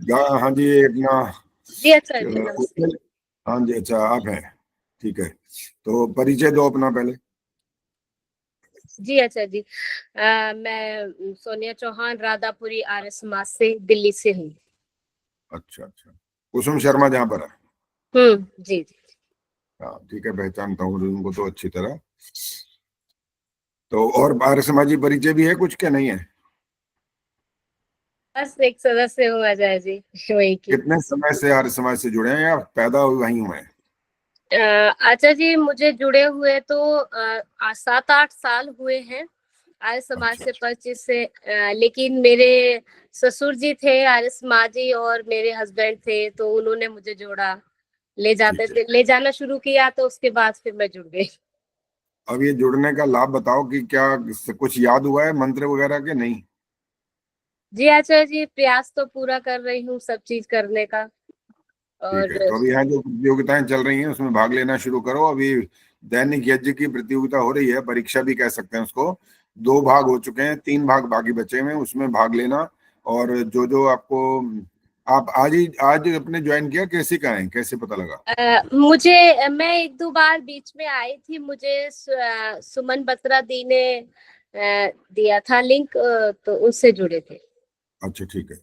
हाँ जी, अपना जी अच्छा जी, नमस्ते। हाँ जी, अच्छा आप हैं, ठीक है। तो परिचय दो अपना पहले। जी अच्छा जी, मैं सोनिया चौहान राधापुरी आर्य समाज से दिल्ली से हूँ। अच्छा अच्छा, कुसुम शर्मा जहाँ पर है। जी जी। हाँ ठीक है, पहचानता हूँ उनको तो अच्छी तरह। तो और आर्य समाजी परिचय भी है कुछ, क्या नहीं है? बस एक सदस्य हूँ अजय जी, वही की। कितने समय से आर्य समाज से जुड़े हैं या पैदा हुए वहीं हुए हैं? अच्छा जी, मुझे जुड़े हुए तो 7-8 साल हुए हैं आर्य समाज अच्छा से अच्छा। परिचित से। लेकिन मेरे ससुर जी थे आर्य समाजी और मेरे हस्बैंड थे, तो उन्होंने मुझे जोड़ा, ठीक है, ले जाना शुरू किया, तो उसके बाद फिर मैं जुड़ गई। अब ये जुड़ने का लाभ बताओ कि क्या कुछ याद हुआ है मंत्र वगैरह के नहीं? जी अच्छा जी, प्रयास तो पूरा कर रही हूँ सब चीज करने का। ठीक है, और तो अभी यहाँ जो प्रतियोगिताएं चल रही हैं उसमें भाग लेना शुरू करो अभी। दैनिक यज्ञ की प्रतियोगिता हो रही है, परीक्षा भी कह सकते हैं उसको। 2 भाग हो चुके हैं, 3 भाग बाकी बचे हुए हैं, उसमें भाग लेना। और जो जो आपको, आप आज अपने ज्वाइन किया, कैसे का है, कैसे पता लगा? मैं 1-2 बार बीच में आई थी, मुझे सुमन बत्रा दी ने दिया था लिंक, तो उससे जुड़े थे। अच्छा ठीक है।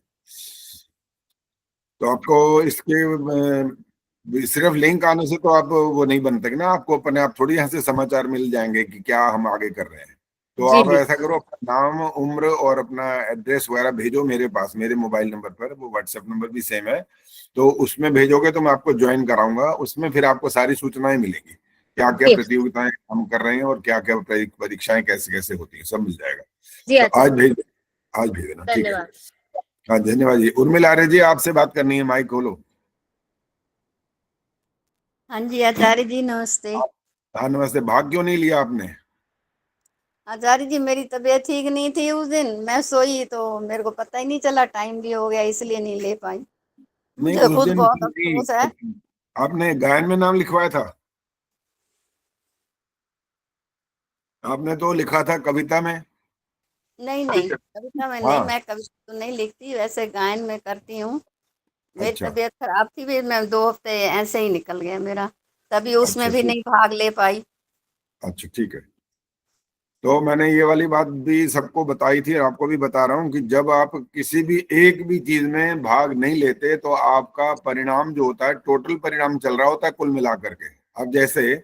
तो आपको इसके सिर्फ लिंक आने से तो आप वो नहीं बनते ना, आपको अपने आप थोड़ी यहाँ से समाचार मिल जाएंगे कि क्या हम आगे कर रहे हैं। तो जी आप जी। ऐसा करो, अपना नाम उम्र और अपना एड्रेस वगैरह भेजो मेरे पास, मेरे मोबाइल नंबर पर, वो व्हाट्सएप नंबर भी सेम है। तो उसमें भेजोगे तो मैं आपको ज्वाइन कराऊंगा, उसमें फिर आपको सारी सूचनाएं मिलेंगी, क्या क्या जी प्रतियोगिताएं हम कर रहे हैं और क्या क्या परीक्षाएं कैसे कैसे होती है, सब मिल जाएगा। जी। तो अच्छा जी, आज भेज देना, ठीक है। धन्यवाद। हाँ धन्यवाद जी। उर्मिला आर्य जी, आपसे बात करनी है, माइक खोलो। हाँ जी आचार्य जी, नमस्ते। हाँ नमस्ते, भाग क्यों नहीं लिया आपने? आचार्य जी, मेरी तबीयत ठीक नहीं थी उस दिन, मैं सोई तो मेरे को पता ही नहीं चला, टाइम भी हो गया, इसलिए नहीं ले पाई। नहीं मुझे उस खुद दिन बहुत नहीं, अफसोस है। आपने गायन में नाम लिखवाया था, आपने तो लिखा था कविता में। नहीं नहीं, कविता में नहीं, हाँ मैं कविता तो नहीं लिखती, वैसे गायन में करती हूँ। मेरी अच्छा तबीयत खराब थी, फिर मैं 2 हफ्ते ऐसे ही निकल गया मेरा, तभी उसमें अच्छा भी ठीक, नहीं भाग ले पाई। अच्छा ठीक है। तो मैंने ये वाली बात भी सबको बताई थी और आपको भी बता रहा हूँ कि जब आप किसी भी एक भी चीज में भाग नहीं लेते तो आपका परिणाम जो होता है, टोटल परिणाम चल रहा होता है कुल मिलाकर के। अब जैसे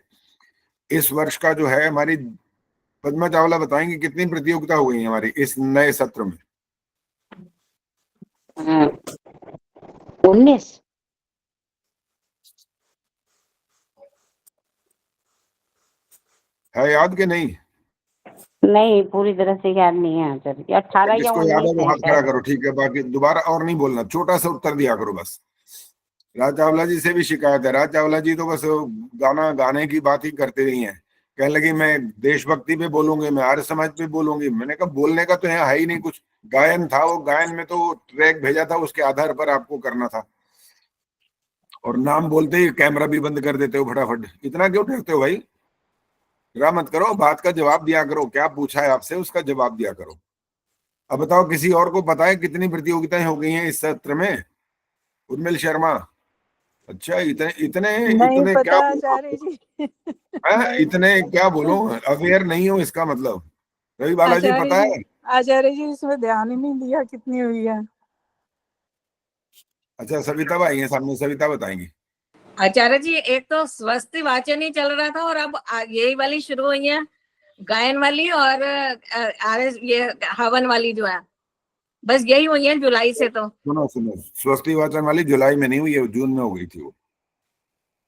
इस वर्ष का जो है हमारी, पद्मा चावला बताएंगे कितनी प्रतियोगिता हो गई है हमारी इस नए सत्र में? 19। है याद के नहीं? नहीं, पूरी तरह से याद नहीं है आचार्य, 18 या जिसको याद 19 है वो है हाथ खड़ा शायद। करो, ठीक है। बाकी दोबारा और नहीं बोलना, छोटा सा उत्तर दिया करो बस। राज चावला जी से भी शिकायत है, राज चावला जी तो बस गाना गाने की बात ही करते रही हैं। कहने लगी मैं देशभक्ति पे बोलूंगी, मैं आर्य समाज पे बोलूंगी। मैंने कहा बोलने का तो यहाँ है ही नहीं कुछ, गायन था, वो गायन में तो ट्रैक भेजा था, उसके आधार पर आपको करना था। और नाम बोलते ही कैमरा भी बंद कर देते हो फटाफट, इतना क्यों डरते हो भाई? डरा मत करो, बात का जवाब दिया करो, क्या पूछा है आपसे उसका जवाब दिया करो। अब बताओ, किसी और को पता है कितनी प्रतियोगिताएं हो गई हैं इस सत्र में? उर्मिल शर्मा, अच्छा इतने इतने नहीं इतने क्या पता बोलूं आचार्य आपको? जी। मैं नहीं इतने क्या बोलूं, अवेयर नहीं हूं इसका मतलब। रवि बालाजी आचार्य पता जी, है? आचार्य जी इसमें ध्यान ही नहीं दिया कितनी हुई है। अच्छा सविता भाई हैं सामने, सविता बताएंगी। आचार्य जी, एक तो स्वस्ति वाचन ही चल रहा था और अब यही वाली शुरू हुई है, गायन वाली और ये हवन वाली जो है, बस यही हुई है जुलाई से। सुनो सुनो, स्वस्ति वाचन वाली जुलाई में नहीं हुई है, जून में हो गई थी वो।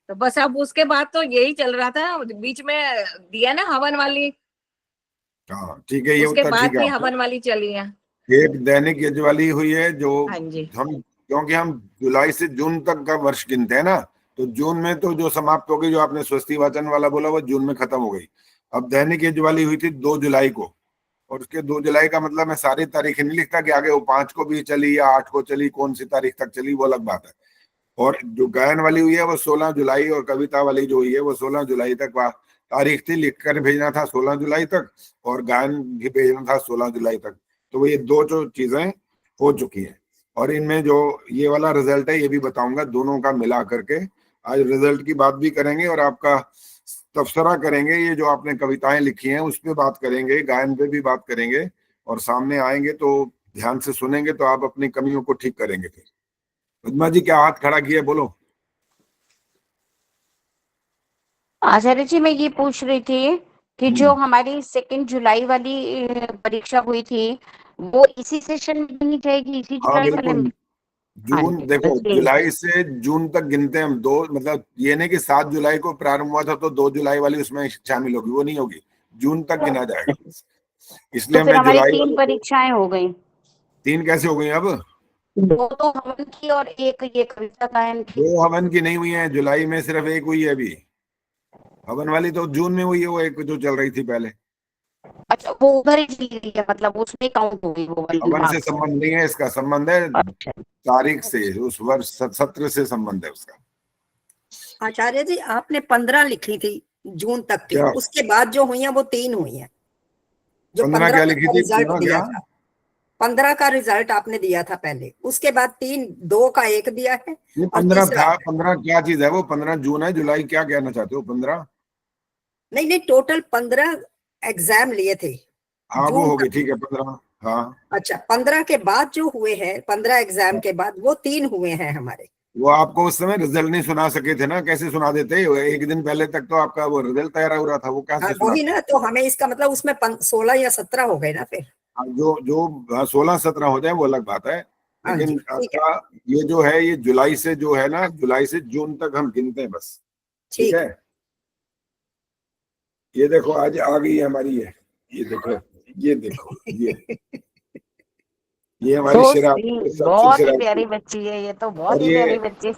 तो बस अब उसके बाद तो यही चल रहा था, बीच में दिया ना हवन वाली, हाँ ठीक है, ये उसके उत्तर ठीक बाद है की आपका। हवन वाली चली है। एक दैनिक यज्ञ वाली हुई है जो हाँ जी। हम, क्योंकि हम जुलाई से जून तक का वर्ष गिनते हैं ना, तो जून में तो जो समाप्त हो गई, जो आपने स्वस्ति वाचन वाला बोला वो जून में खत्म हो गई। अब दैनिक यज्ञ वाली हुई थी 2 जुलाई को, और उसके 2 जुलाई का मतलब मैं सारी तारीखें नहीं लिखता कि आगे वो 5 को भी चली या 8 को चली, कौन सी तारीख तक चली वो अलग बात है। और जो गायन वाली हुई है वो 16 जुलाई, और कविता वाली जो हुई है वो 16 जुलाई तक तारीख थी, लिख कर भेजना था 16 जुलाई तक, और गायन भी भेजना था 16 जुलाई तक। तो ये दो जो चीजें हो चुकी हैं। और इनमें जो ये वाला रिजल्ट है ये भी बताऊंगा, दोनों का मिला करके आज रिजल्ट की बात भी करेंगे और आपका तबसरा करेंगे। ये जो आपने कविताएं लिखी हैं उस पे बात करेंगे, गायन पे भी बात करेंगे, और सामने आएंगे तो ध्यान से सुनेंगे तो आप अपनी कमियों को ठीक करेंगे। फिर पद्मा जी क्या हाथ खड़ा किया, बोलो। आचार्य जी मैं ये पूछ रही थी कि जो हमारी 2 जुलाई वाली परीक्षा हुई थी वो इसी सेशन में नहीं जाएगी, इसी हाँ जुलाई वाले बिल्कुल, में? जून, हाँ, देखो बस यही। जुलाई से जून तक गिनते हैं हम, दो मतलब ये नहीं कि 7 जुलाई को प्रारंभ हुआ था तो 2 जुलाई वाली उसमें शामिल होगी, वो नहीं होगी, जून तक गिना जाएगा। इसलिए तो फिर हमने हमारी जुलाई 3 परीक्षाएं हो गई। 3 कैसे हो गई अब? 2 तो हवन की और 1 ये कविता गायन की। 2 हवन की नहीं हुई है, जुलाई में सिर्फ 1 हुई है अभी। हवन वाली तो जून में हुई है, वो एक जो चल रही थी पहले। अच्छा वो उधर ही चली गई है, मतलब उसमें काउंट हो गई वो वाली हवन से marks। संबंध नहीं है इसका, संबंध है अच्छा तारीख से, उस वर्ष सत्र से संबंध है उसका। आचार्य जी आपने 15 लिखी थी जून तक की, क्या? उसके बाद जो हुई है वो 3 हुई है। जो 15 क्या लिखी थी? रिजल्ट 15 दिया क्या? था, 15 का रिजल्ट आपने दिया था पहले, उसके बाद 3, 2 का 1 दिया है। ये और 15 तीसरा था, 15 क्या चीज है वो? 15 जून है, जुलाई क्या कहना चाहते हो? 15 नहीं, टोटल 15 एग्जाम लिए थे। हाँ वो जून हो गई, तक। ठीक है 15। हाँ अच्छा, 15 के बाद जो हुए हैं, 15 एग्जाम के बाद वो 3 हुए हैं हमारे। वो आपको उस समय रिजल्ट नहीं सुना सके थे ना, कैसे सुना देते? एक दिन पहले तक तो आपका वो रिजल्ट तैयार हो रहा था, वो कैसे सुना? वही ना, तो हमें इसका मतलब उसमें 16 या 17 हो गए ना फिर। जो 16-17 हो जाए वो अलग बात है, हाँ जी, लेकिन ठीक है, आपका ये जो है ये जुलाई से जो है ना, जुलाई से जून तक हम गिनते हैं बस, ठीक ठीक है। ये देखो आज आ गई है हमारी, ये देखो, ये देखो, ये हमारी शरारत, सबसे बहुत ही शरारती। प्यारी बच्ची है ये, तो बहुत और ही ये प्यारी बच्ची।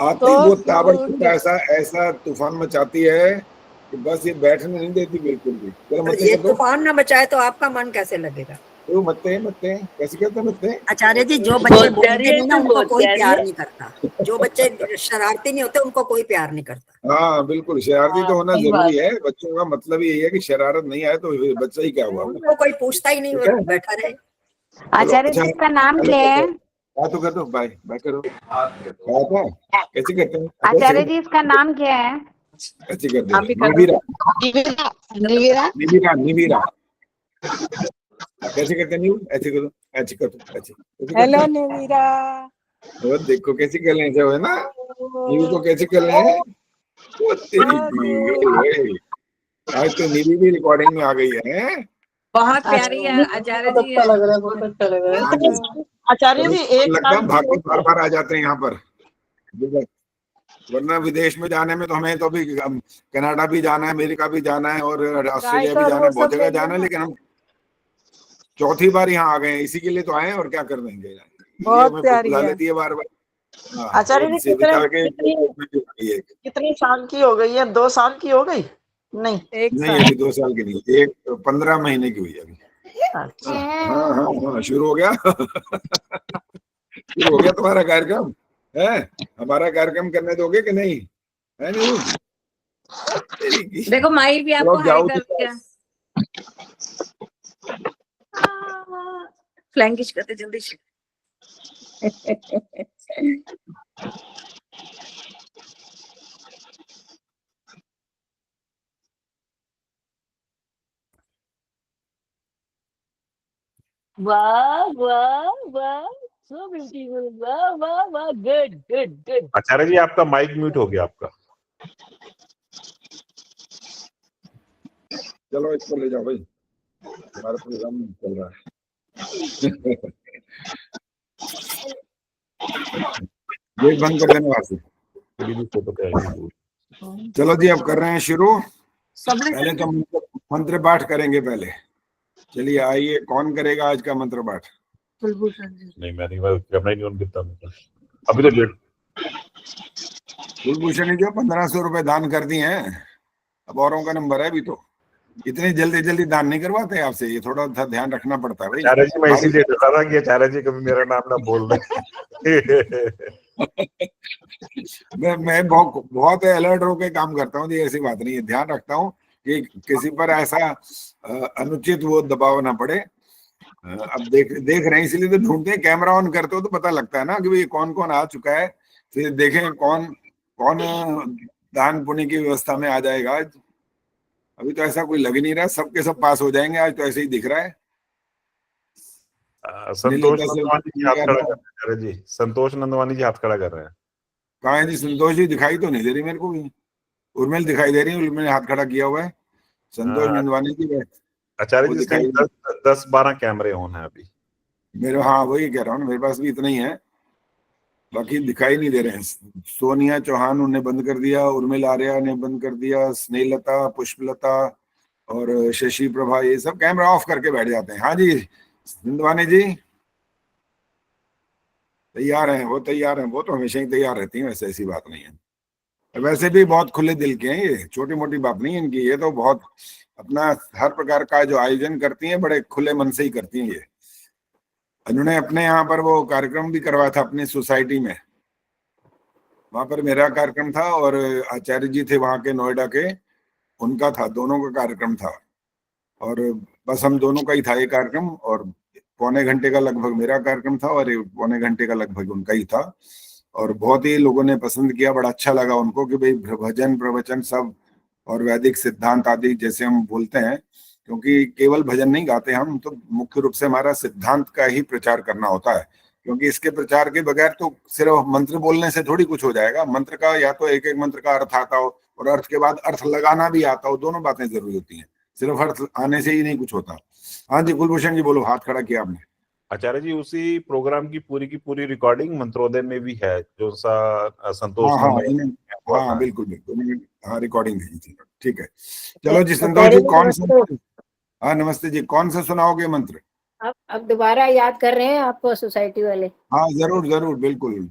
आते ही वो ताबड़तोड़ ऐसा तूफान मचाती है कि बस ये बैठने नहीं देती बिल्कुल भी। चलो मत ये कर दो, तूफान ना बचाए तो आपका मन कैसे लगेगा? तो मत कैसे कहते मत। आचार्य जी, जो बच्चे बोलते नहीं ना उनको कोई प्यार नहीं करता, जो बच्चे शरारती नहीं होते उनको कोई प्यार नहीं करता। हाँ बिल्कुल, शरारती तो होना जरूरी है, बच्चों का मतलब यही है कि शरारत नहीं आए तो बच्चा ही क्या हुआ। उनको कोई पूछता ही नहीं, ठीक है? वो बैठा रहे। आचार्य जी इसका नाम क्या है? बात तो कर दो, बाय बाय करो। कैसे करते हैं आचार्य जी इसका नाम क्या है? कैसे करते हैं? निविरा, निविरा कैसे करते हैं? ऐसे करो, ऐसे करो, ऐसे। हेलो निविरा। वो देखो कैसे कर रहे हैं, है ना? नीवी को कैसे कर रहे हैं? वो तेरी दी, आज तो नीवी भी रिकॉर्डिंग में आ गई है। बहुत प्यारी है आचार्य जी। अच्छा लग रहा है, बहुत अच्छा लग रहा है। आचार्य जी एक लगता है भाग्य बार बार आ जाते हैं यहाँ पर, वरना विदेश में जाने में तो हमें तो अभी कनाडा भी जाना है, अमेरिका भी जाना है और ऑस्ट्रेलिया भी जाना है, बहुत जगह जाना है, लेकिन हम चौथी बार यहाँ आ गए हैं, इसी के लिए तो आए हैं और क्या कर देंगे। बहुत प्यारी है। लेती है बार बार। आचार्य जी कितनी साल की हो गई है? 2 साल की हो गई? नहीं नहीं अभी 2 साल की नहीं, एक 15 महीने की हुई है अभी। अच्छा, हाँ हाँ हाँ, शुरू हो गया शुरू हो गया तुम्हारा कार्यक्रम है। हमारा कार्यक्रम करने दोगे कि नहीं? है नहीं? देखो माई भी आपको हाय कर दिया। फ्लैंकिश करते जल्दी से। वाह वाह वाह, सो ब्यूटीफुल, वाह वाह वाह, गुड गुड गुड। आचार्य जी आपका माइक म्यूट हो गया आपका। चलो इसको ले जाओ भाई, हमारा प्रोग्राम चल रहा है। गेट बंद कर देना वहां से। चलो जी अब कर रहे हैं शुरू। पहले तो मंत्र पाठ करेंगे पहले। चलिए आइए, कौन करेगा आज का मंत्र पाठ? नहीं मैं नहीं, मैं कैमरा ही नहीं ऑन करता अभी तो लेट। कुलभूषण जो 1500 रुपए दान कर दिए हैं, अब औरों का नंबर है अभी तो। इतनी जल्दी दान नहीं करवाते आपसे, ये थोड़ा सा ध्यान रखना पड़ता है भाई। आचार्य जी मैं इसीलिए डरा था कि आचार्य जी कभी मेरा नाम ना बोल दे। मैं बहुत अलर्ट होकर काम करता हूँ, ये ऐसी बात नहीं है, ध्यान रखता हूँ कि किसी पर ऐसा अनुचित वो दबाव ना पड़े। अब देख रहे हैं, इसलिए तो ढूंढते हैं। कैमरा ऑन करते हो तो पता लगता है ना कि भाई कौन कौन आ चुका है, फिर देखें कौन कौन दान पुण्य की व्यवस्था में आ जाएगा आज। अभी तो ऐसा कोई लग ही नहीं रहा, सबके सब पास हो जाएंगे आज, तो ऐसे ही दिख रहा है। संतोष नीलता से नंदवानी जी हाथ खड़ा कर रहे हैं आचार्य जी, संतोष नंदवानी जी हाथ खड़ा कर रहे हैं। कहाँ है जी संतोष जी? दिखाई तो नहीं दे रही मेरे को भी। उर्मिल दिखाई दे रही है, उर्मिल ने हाथ खड़ा किया हुआ है। संतोष नंदवानी जी आचार्य वो जी दिखाई 10-12 कैमरे ऑन है अभी मेरे। हाँ वही कह रहा हूँ, मेरे पास भी इतना ही है, बाकी दिखाई नहीं दे रहे हैं। सोनिया चौहान उन्हें बंद कर दिया, उर्मिल आर्या ने बंद कर दिया, स्नेहलता, पुष्पलता और शशि प्रभा, ये सब कैमरा ऑफ करके बैठ जाते हैं। हाँ जी नंदवानी जी तैयार हैं, वो तैयार हैं, वो तो हमेशा ही तैयार रहती हैं, वैसे ऐसी बात नहीं है। वैसे भी बहुत खुले दिल के हैं, ये छोटी मोटी बात नहीं है इनकी, ये तो बहुत अपना हर प्रकार का जो आयोजन करती हैं बड़े खुले मन से ही करती हैं ये। उन्होंने अपने यहाँ पर वो कार्यक्रम भी करवाया था अपनी सोसाइटी में, वहां पर मेरा कार्यक्रम था और आचार्य जी थे वहां के नोएडा के, उनका था, दोनों का कार्यक्रम था। और बस हम दोनों का ही था ये कार्यक्रम, और पौने घंटे का लगभग मेरा कार्यक्रम था और पौने घंटे का लगभग उनका ही था। और बहुत ही लोगों ने पसंद किया, बड़ा अच्छा लगा उनको कि भाई भजन प्रवचन सब और वैदिक सिद्धांत आदि जैसे हम बोलते हैं, क्योंकि केवल भजन नहीं गाते हम, तो मुख्य रूप से हमारा सिद्धांत का ही प्रचार करना होता है। क्योंकि इसके प्रचार के बगैर तो सिर्फ मंत्र बोलने से थोड़ी कुछ हो जाएगा। मंत्र का या तो एक एक मंत्र का अर्थ आता हो और अर्थ के बाद अर्थ लगाना भी आता हो, दोनों बातें जरूरी होती हैं, सिर्फ अर्थ आने से ही नहीं कुछ होता। हाँ जी कुलभूषण जी बोलो, हाथ खड़ा किया आपने। आचार्य जी उसी प्रोग्राम की पूरी रिकॉर्डिंग मंत्रोदय में भी है, जो सा संतोष हाँ बिल्कुल बिल्कुल, हाँ रिकॉर्डिंग भेजी थी, ठीक है। चलो जी संतोष जी कौन सा, हाँ नमस्ते जी, कौन सा सुनाओगे मंत्र? अब दोबारा याद कर रहे हैं आपको सोसाइटी वाले? हाँ जरूर जरूर बिल्कुल,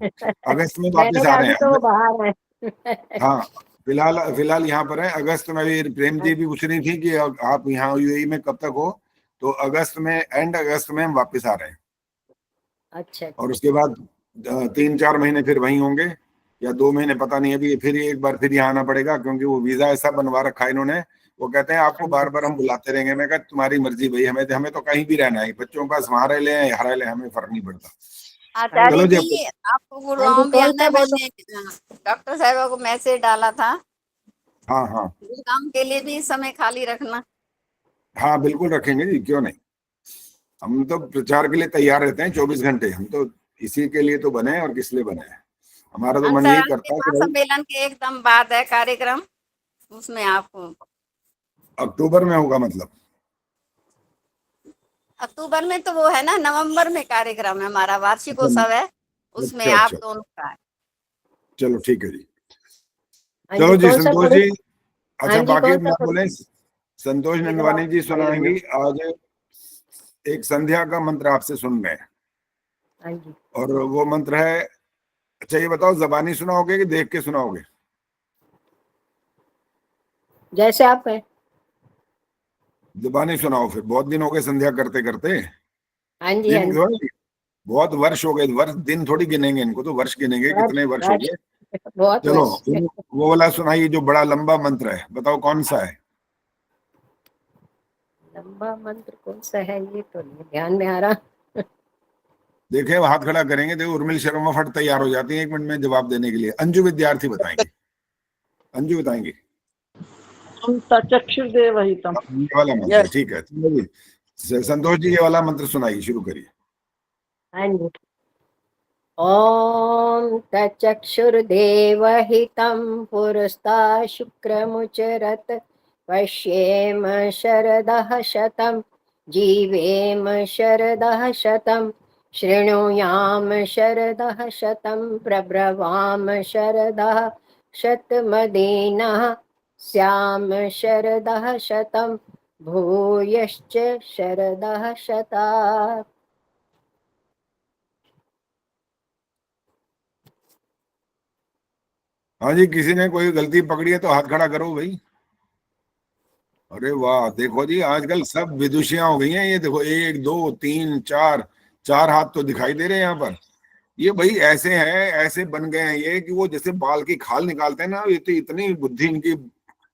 अगस्त में वापस आ रहे हैं। तो बाहर है। हाँ फिलहाल यहाँ पर है। अगस्त में भी प्रेम जी भी पूछ रही थी कि आप यहाँ यूएई में कब तक हो, तो अगस्त में, एंड अगस्त में हम वापस आ रहे हैं। अच्छा। और उसके बाद 3-4 महीने फिर वहीं होंगे या 2 महीने, पता नहीं अभी। फिर एक बार फिर यहाँ आना पड़ेगा, क्योंकि वो वीजा ऐसा बनवा रखा है इन्होंने, वो कहते हैं आपको बार बार हम बुलाते रहेंगे। मैं कहा तुम्हारी मर्जी भाई, हमें तो कहीं भी रहना है, बच्चों के पास वहां रह ले यहाँ रह ले, हमें फर्क नहीं पड़ता। आचार्य जी आपको गुड़गांव भी आना है, मैंने डॉक्टर साहबा को मैसेज डाला था। हाँ हाँ गुड़गांव के लिए भी समय खाली रखना। हाँ बिल्कुल रखेंगे जी, क्यों नहीं। हम तो प्रचार के लिए तैयार रहते हैं 24 घंटे, हम तो इसी के लिए तो बने हैं, और किस लिए बने हैं। हमारा तो मन यही करता है कि सम्मेलन के एकदम बाद है कार्यक्रम, उसमें आपको अक्टूबर में होगा, मतलब अक्टूबर में तो वो है ना, नवंबर में कार्यक्रम है हमारा, वार्षिकोत्सव है, उसमें अच्छा, आप अच्छा। दोनों का है। चलो ठीक है जी। चलो जी संतोष जी, अच्छा बाकी ना बोले, संतोष नंदवानी जी सुनाएंगी आज एक संध्या का मंत्र आपसे सुन रहे हैं। और वो मंत्र है, अच्छा ये बताओ जबानी सुनाओगे कि देख के सुनाओगे? जैसे आप कहें। जबानी सुनाओ फिर, बहुत दिन हो गए संध्या करते करते। हाँ जी हाँ जी। बहुत वर्ष हो गए, वर्ष दिन थोड़ी गिनेंगे इनको, तो वर्ष गिनेंगे कितने वर्ष हो गए। बहुत चलो वर्ष। वो वाला सुनाइए जो बड़ा लंबा मंत्र है, बताओ कौन सा है? लंबा मंत्र कौन सा है, ये तो नहीं ध्यान में आ रहा। देखे वो हाथ खड़ा करेंगे, देखो उर्मिल शर्मा फट तैयार हो जाती है 1 मिनट में जवाब देने के लिए। अंजू विद्यार्थी बताएंगे, अंजू बताएंगे। चक्षुर्देवहितम, ये वाला मंत्र, ठीक है। संतोष जी ये वाला मंत्र सुनाइए, शुरू करिए। हाँ जी। ओम तचक्षुर्देवहितं पुरस्तात् शुक्रमुचरत् पश्येम शरदः शतं जीवेम शरदः शतं शृणुयाम शरदः शतं प्रब्रवाम शरदः शतमदीनः स्याम शरदः शतं भूयश्च शरदः शतात्। हाँ जी, किसी ने कोई गलती पकड़ी है तो हाथ खड़ा करो भाई। अरे वाह, देखो जी आजकल सब विदुषियां हो गई हैं। ये देखो 1 2 3 4 हाथ तो दिखाई दे रहे हैं यहाँ पर। ये भाई ऐसे हैं, ऐसे बन गए हैं ये कि वो जैसे बाल की खाल निकालते हैं ना, ये तो इतनी बुद्धि इनकी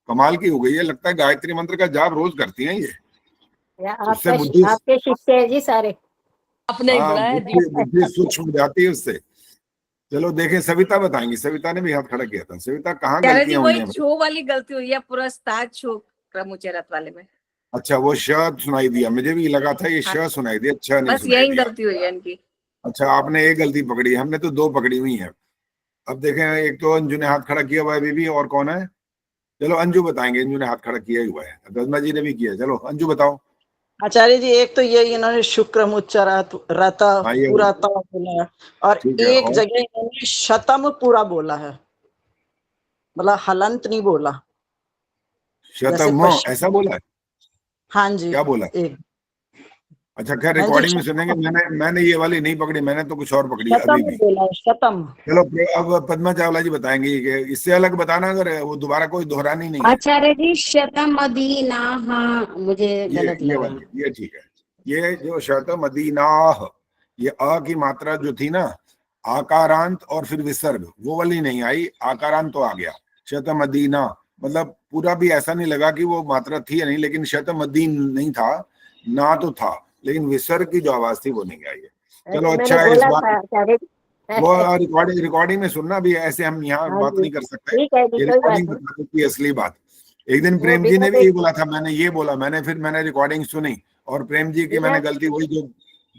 कमाल की हो गई है। लगता है गायत्री मंत्र का जाप रोज करती हैं ये। उससे बुद्धि, आपके शिष्य है जी सारे, अपने ही हाँ, बुलाए। बुद्धि सूक्ष्म हो जाती है उससे। चलो देखें, सविता बताएंगी, सविता ने भी हाथ खड़ा किया था। सविता, कहाँ आचार्य जी गलतियां हुई वही हैं? छो वाली गलती हुई है, पुरस्ताद छो क्रमुचरत वाले में। अच्छा, वो श सुनाई दिया, मुझे भी लगा था ये श सुनाई दिया, अच्छा नहीं बस सुनाई यही दिया। गलती हुई है इनकी। अच्छा, आपने एक गलती पकड़ी, हमने तो दो पकड़ी हुई है। अब देखें, एक तो अंजू ने हाथ खड़ा किया हुआ है बीबी, और कौन है? चलो अंजू बताएंगे, अंजू ने हाथ खड़ा किया ही हुआ है, रत्ना जी ने भी किया। चलो अंजू बताओ। आचार्य जी एक तो ये इन्होंने शुक्रम उच्चारा रता हाँ, ये पूरा ता बोला है, और ठीक है। एक और जगह इन्होंने शतम पूरा बोला है, मतलब हलंत नहीं बोला, जैसे शतम पश्चिम। ऐसा बोला है? हाँ जी, क्या बोला? एक अच्छा, खैर हाँ जी, रिकॉर्डिंग में सुनेंगे। मैंने ये वाली नहीं पकड़ी, मैंने तो कुछ और पकड़ी है अभी शतम भी। बोला है, शतम। चलो अब पद्मा चावला जी बताएंगी कि इससे अलग बताना, अगर वो दोबारा कोई दोहरानी नहीं है। आचार्य जी शतमदीना, हाँ मुझे गलत ये लगा। वाली, ये ठीक है। ये जो शत मदीना, ये अ की मात्रा जो थी ना, आकारांत और फिर विसर्ग, वो वाली नहीं आई, आकारांत तो आ गया। शत मदीना मतलब पूरा भी ऐसा नहीं लगा कि वो मात्रा थी या नहीं, लेकिन शत मदीन नहीं था, ना तो था, लेकिन विसर्ग की जो आवाज थी वो नहीं आई है। चलो मैंने अच्छा है इस बोला बात, था आचार्य जी। वो रिकॉर्डिंग में सुनना भी है, ऐसे हम यहाँ हाँ बात जी, नहीं कर सकते। ठीक है जी, ये कोई बात रिकॉर्डिंग नहीं। बता देती है असली बात। एक दिन वो प्रेम जी बिना ने भी देख ये बोला था, मैंने ये बोला, मैंने रिकॉर्डिंग सुनी, और प्रेम जी की बिना, मैंने गलती वही जो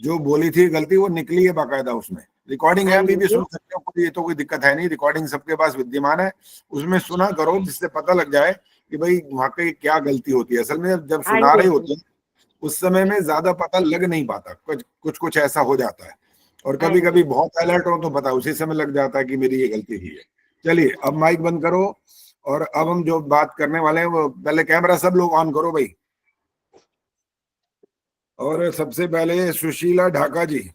जो बोली थी गलती, वो निकली है बाकायदा उसमें। रिकॉर्डिंग है, हाँ अभी जी भी जी, सुन सकते हो, कोई ये तो कोई दिक्कत है नहीं, रिकॉर्डिंग सबके पास विद्यमान है। उसमें सुना करो, जिससे पता लग जाए कि भाई वाकई क्या गलती होती है। असल में जब हाँ सुना जी रहे हाँ होते हैं उस समय में ज्यादा पता लग नहीं पाता, कुछ ऐसा हो जाता है, और हाँ कभी जी। कभी बहुत अलर्ट हो तो पता उसी समय लग जाता है कि मेरी ये गलती हुई है। चलिए अब माइक बंद करो, और अब हम जो बात करने वाले हैं वो, पहले कैमरा सब लोग ऑन करो भाई। और सबसे पहले सुशीला ढाका जी,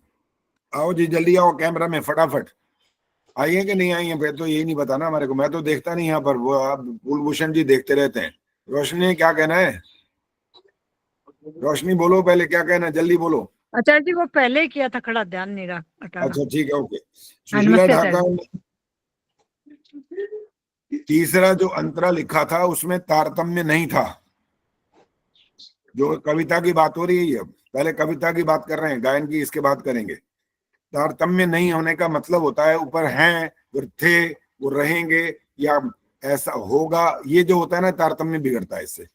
आओ जी, जल्दी आओ कैमरा में फटाफट। आई है कि नहीं आई है, फिर तो यही नहीं बताना हमारे को, मैं तो देखता नहीं यहाँ पर, वो आप कुलभूषण जी देखते रहते हैं। रोशनी क्या कहना है? रोशनी बोलो पहले, क्या कहना है, जल्दी बोलो। आचार्य जी वो पहले ही किया था खड़ा, ध्यान नहीं रहा, हटाना। अच्छा ठीक है, ओके। हाँ, सुशीला नमस्ते ढाका, आचार्य तीसरा जो अंतरा लिखा था उसमें तारतम्य नहीं था। जो कविता की बात हो रही है, पहले कविता की बात कर रहे हैं, गायन की इसके बाद करेंगे। तारतम्य नहीं होने का मतलब होता है ऊपर हैं, फिर थे, वो रहेंगे, या ऐसा होगा, ये जो होता है ना, तारतम्य बिगड़ता है इससे।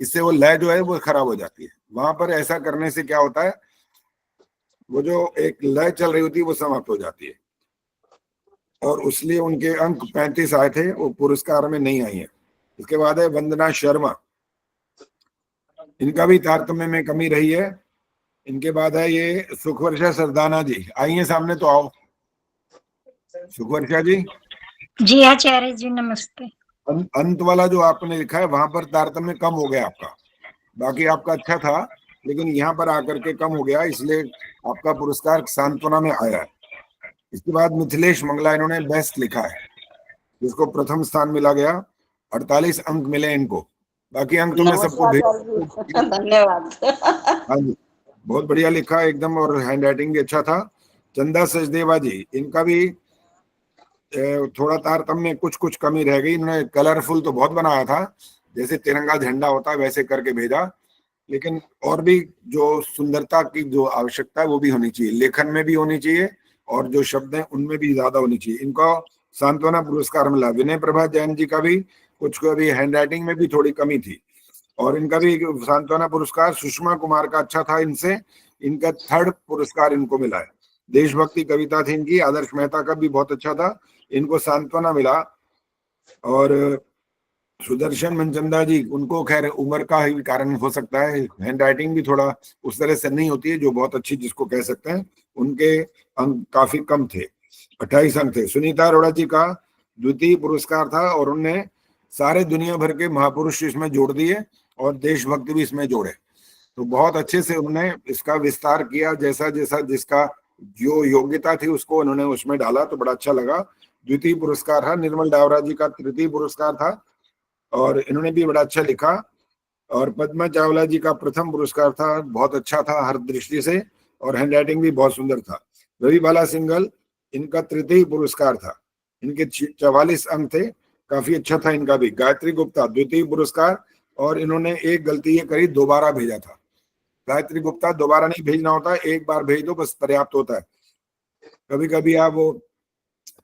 इससे वो लय जो है वो खराब हो जाती है। वहां पर ऐसा करने से क्या होता है, वो जो एक लय चल रही होती है वो समाप्त हो जाती है। और उसलिए उनके अंक 35 आए थे, वो पुरस्कार में नहीं आई है। इसके बाद है वंदना शर्मा, इनका भी तारतम्य में कमी रही है। इनके बाद है ये सुखवर्षा सरदाना जी, आई है सामने तो आओ। सुखवर्षा जी, जी आचार्य जी नमस्ते। अंत वाला जो आपने लिखा है वहां पर तारतम्य कम हो गया आपका, बाकी आपका अच्छा था, लेकिन यहाँ पर आकर के कम हो गया, इसलिए आपका पुरस्कार सांत्वना में आया है। इसके बाद मिथिलेश मंगला, इन्होंने बेस्ट लिखा है, जिसको प्रथम स्थान मिला गया, 48 अंक मिले इनको। बाकी अंक तो मैं सबको भेज, धन्यवाद। हाँ जी, बहुत बढ़िया लिखा एकदम, और हैंड राइटिंग भी अच्छा था। चंदा सचदेवा जी, इनका भी थोड़ा तारतम्य कुछ कुछ कमी रह गई। इन्होंने कलरफुल तो बहुत बनाया था, जैसे तिरंगा झंडा होता है वैसे करके भेजा, लेकिन और भी जो सुंदरता की जो आवश्यकता है वो भी होनी चाहिए, लेखन में भी होनी चाहिए, और जो शब्द हैं उनमें भी ज्यादा होनी चाहिए। इनको सांत्वना पुरस्कार मिला। विनय प्रभा जैन जी का भी कुछ कभी हैंड राइटिंग में भी थोड़ी कमी थी, और इनका भी सांत्वना पुरस्कार। सुषमा कुमार का अच्छा था, इनसे इनका 3rd पुरस्कार इनको मिला है। देशभक्ति कविता थी इनकी। आदर्श मेहता का भी बहुत अच्छा था, इनको सांत्वना मिला। और सुदर्शन मनचंदा जी, उनको खैर उम्र का ही कारण हो सकता है, हैंड राइटिंग भी थोड़ा उस तरह से नहीं होती है जो बहुत अच्छी जिसको कह सकते हैं, उनके अंक काफी कम थे, 28 अंक थे। सुनीता अरोड़ा जी का द्वितीय पुरस्कार था, और उनने सारे दुनिया भर के महापुरुष इसमें जोड़ दिए और देशभक्ति भी इसमें जोड़े, तो बहुत अच्छे से उन्होंने इसका विस्तार किया, जैसा जैसा जिसका जो योग्यता थी उसको उन्होंने उसमें डाला, तो बड़ा अच्छा लगा। द्वितीय पुरस्कार था। निर्मल डावरा जी का तृतीय पुरस्कार था, और इन्होंने भी बड़ा अच्छा लिखा। और पद्मा चावला जी का प्रथम पुरस्कार था, बहुत अच्छा था हर दृष्टि से, और हैंड राइटिंग भी बहुत सुंदर था। रवि बाला सिंगल, इनका तृतीय पुरस्कार था, इनके 44 अंक थे, काफी अच्छा था इनका भी। गायत्री गुप्ता द्वितीय पुरस्कार, और इन्होंने एक गलती ये करी, दोबारा भेजा था, गायत्री गुप्ता दोबारा नहीं भेजना होता, एक बार भेज दो बस पर्याप्त होता है। कभी कभी आप वो